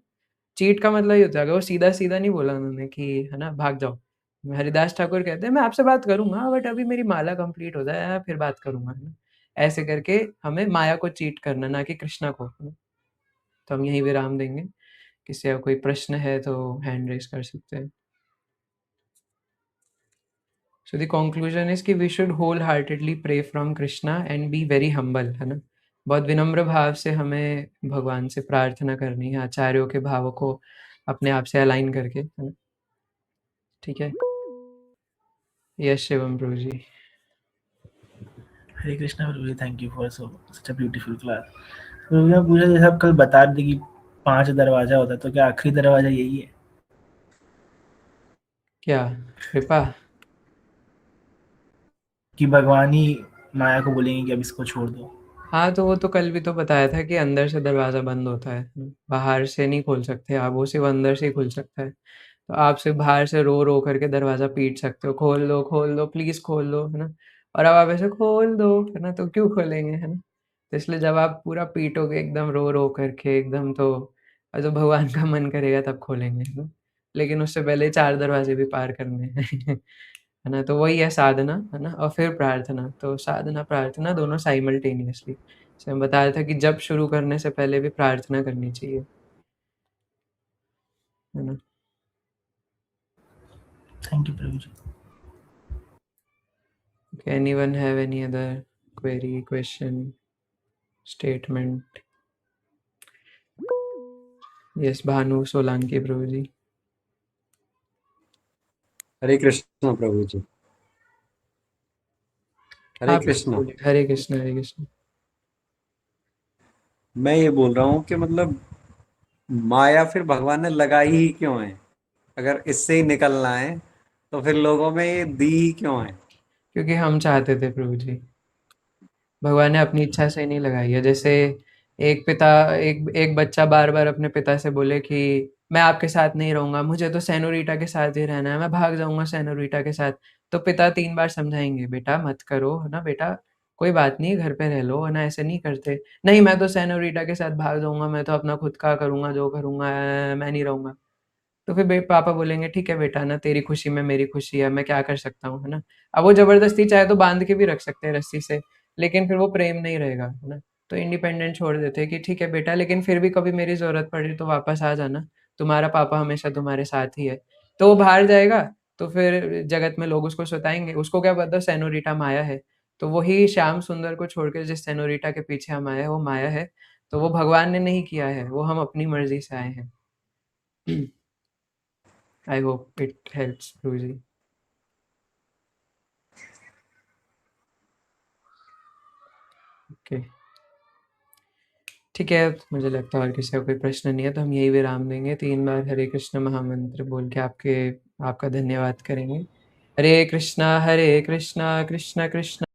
Speaker 1: चीट का मतलब ये होता है, वो सीधा सीधा नहीं बोला उन्होंने कि है ना भाग जाओ। हरिदास ठाकुर कहते हैं मैं आपसे बात करूंगा, बट अभी मेरी माला कंप्लीट हो जाए फिर बात करूंगा, है ना? ऐसे करके हमें माया को चीट करना, ना कि कृष्णा को, है ना? तो हम यहीं विराम देंगे। किसी का कोई प्रश्न है तो हैंड रेज कर सकते हैं। So the conclusion is कि we should wholeheartedly pray from Krishna and be very humble, है ना? बहुत विनम्र भाव से हमें भगवान से प्रार्थना करनी है, आचार्यों के भावों को अपने आप से अलाइन करके, है ना? ठीक है? Yes Shivam Prabhu ji.
Speaker 2: Hare Krishna Prabhu ji, thank you for such a beautiful class. Prabhu ji, मैं पूछा जैसे आप कल बता रहे थे कि 5 दरवाजा होता है, तो क्या आखिरी दरवाजा यही है
Speaker 1: क्या कृपा?
Speaker 2: कि भगवान ही माया को बोलेंगे कि अब इसको छोड़ दो?
Speaker 1: हाँ, तो वो तो कल भी तो बताया था कि अंदर से दरवाज़ा बंद होता है, बाहर से नहीं खोल सकते आप, वो सिर्फ़ अंदर से ही खुल सकता है। तो आप सिर्फ़ बाहर से रो-रो करके दरवाज़ा पीट सकते हो, खोल दो, प्लीज़ खोल दो, है ना? और अब आप ऐसे खोल दो, है ना? तो क्यों खोलेंगे, है ना? तो इसलिए जब आप पूरा पीटोगे एकदम रो-रो करके एकदम, तो जब भगवान का मन करेगा तब खोलेंगे, है ना? लेकिन उससे पहले 4 दरवाज़े भी पार करने हैं। है ना? तो वही है साधना, है ना? और फिर प्रार्थना। तो साधना, प्रार्थना दोनों साइमल्टेनियसली। जैसे मैं बताया था कि जप शुरू करने से पहले भी प्रार्थना करनी चाहिए, है ना?
Speaker 2: Thank you Prabhu ji.
Speaker 1: Anyone have any other query, question, statement? Yes, Bhanu Solanki Prabhu ji.
Speaker 4: Hare Krishna Prabhu ji. Hare
Speaker 1: हाँ,
Speaker 4: कृष्ण।
Speaker 1: हरे कृष्ण, हरे कृष्ण।
Speaker 4: मैं ये बोल रहा हूँ कि मतलब माया फिर भगवान ने लगाई ही क्यों है? अगर इससे ही निकलना है तो फिर लोगों में ये दी ही क्यों है?
Speaker 1: क्योंकि हम चाहते थे प्रभु जी। भगवान ने अपनी इच्छा से नहीं लगाई है। जैसे एक बच्चा बार-बार अपने पिता से बोले कि मैं आपके साथ नहीं रहूँगा, मुझे तो सेनोरिटा के साथ ही रहना है, मैं भाग जाऊँगा सेनोरिटा के साथ। तो पिता 3 बार समझाएँगे, बेटा मत करो, है ना बेटा, कोई बात नहीं, घर पे रह लो, है ना, ऐसे नहीं करते। नहीं, मैं तो सेनोरिटा के साथ भाग जाऊँगा, मैं तो अपना खुद का करूँगा, जो करूँगा, मैं नहीं रहूँगा। तो फिर बे पापा बोलेंगे ठीक है बेटा, ना तेरी खुशी में मेरी खुशी है, मैं क्या कर सकता हूँ, है ना? अब वो ज़बरदस्ती चाहे तो बाँध के भी रख सकते हैं रस्सी से, लेकिन फिर वो प्रेम नहीं रहेगा, है ना? तो इंडिपेंडेंट छोड़ देते हैं कि ठीक है बेटा, लेकिन फिर भी कभी मेरी ज़रूरत पड़ी तो वापस आ जाना, तुम्हारा पापा हमेशा तुम्हारे साथ ही है। तो वो बाहर जाएगा, तो फिर जगत में लोग उसको सताएँगे, उसको क्या पता सेनोरिटा माया है। तो वही श्याम सुंदर को छोड़ के जिस सेनोरिटा के पीछे हम आए हैं, वो माया है। तो वो भगवान ने नहीं किया है, वो हम अपनी मर्ज़ी से आए हैं। I hope it helps, Ruji. Okay. ठीक है, मुझे लगता है और किसी का कोई प्रश्न नहीं है, तो हम यही विराम देंगे। 3 बार हरे कृष्ण महामंत्र बोल के आपका धन्यवाद करेंगे। हरे कृष्णा, कृष्ण कृष्ण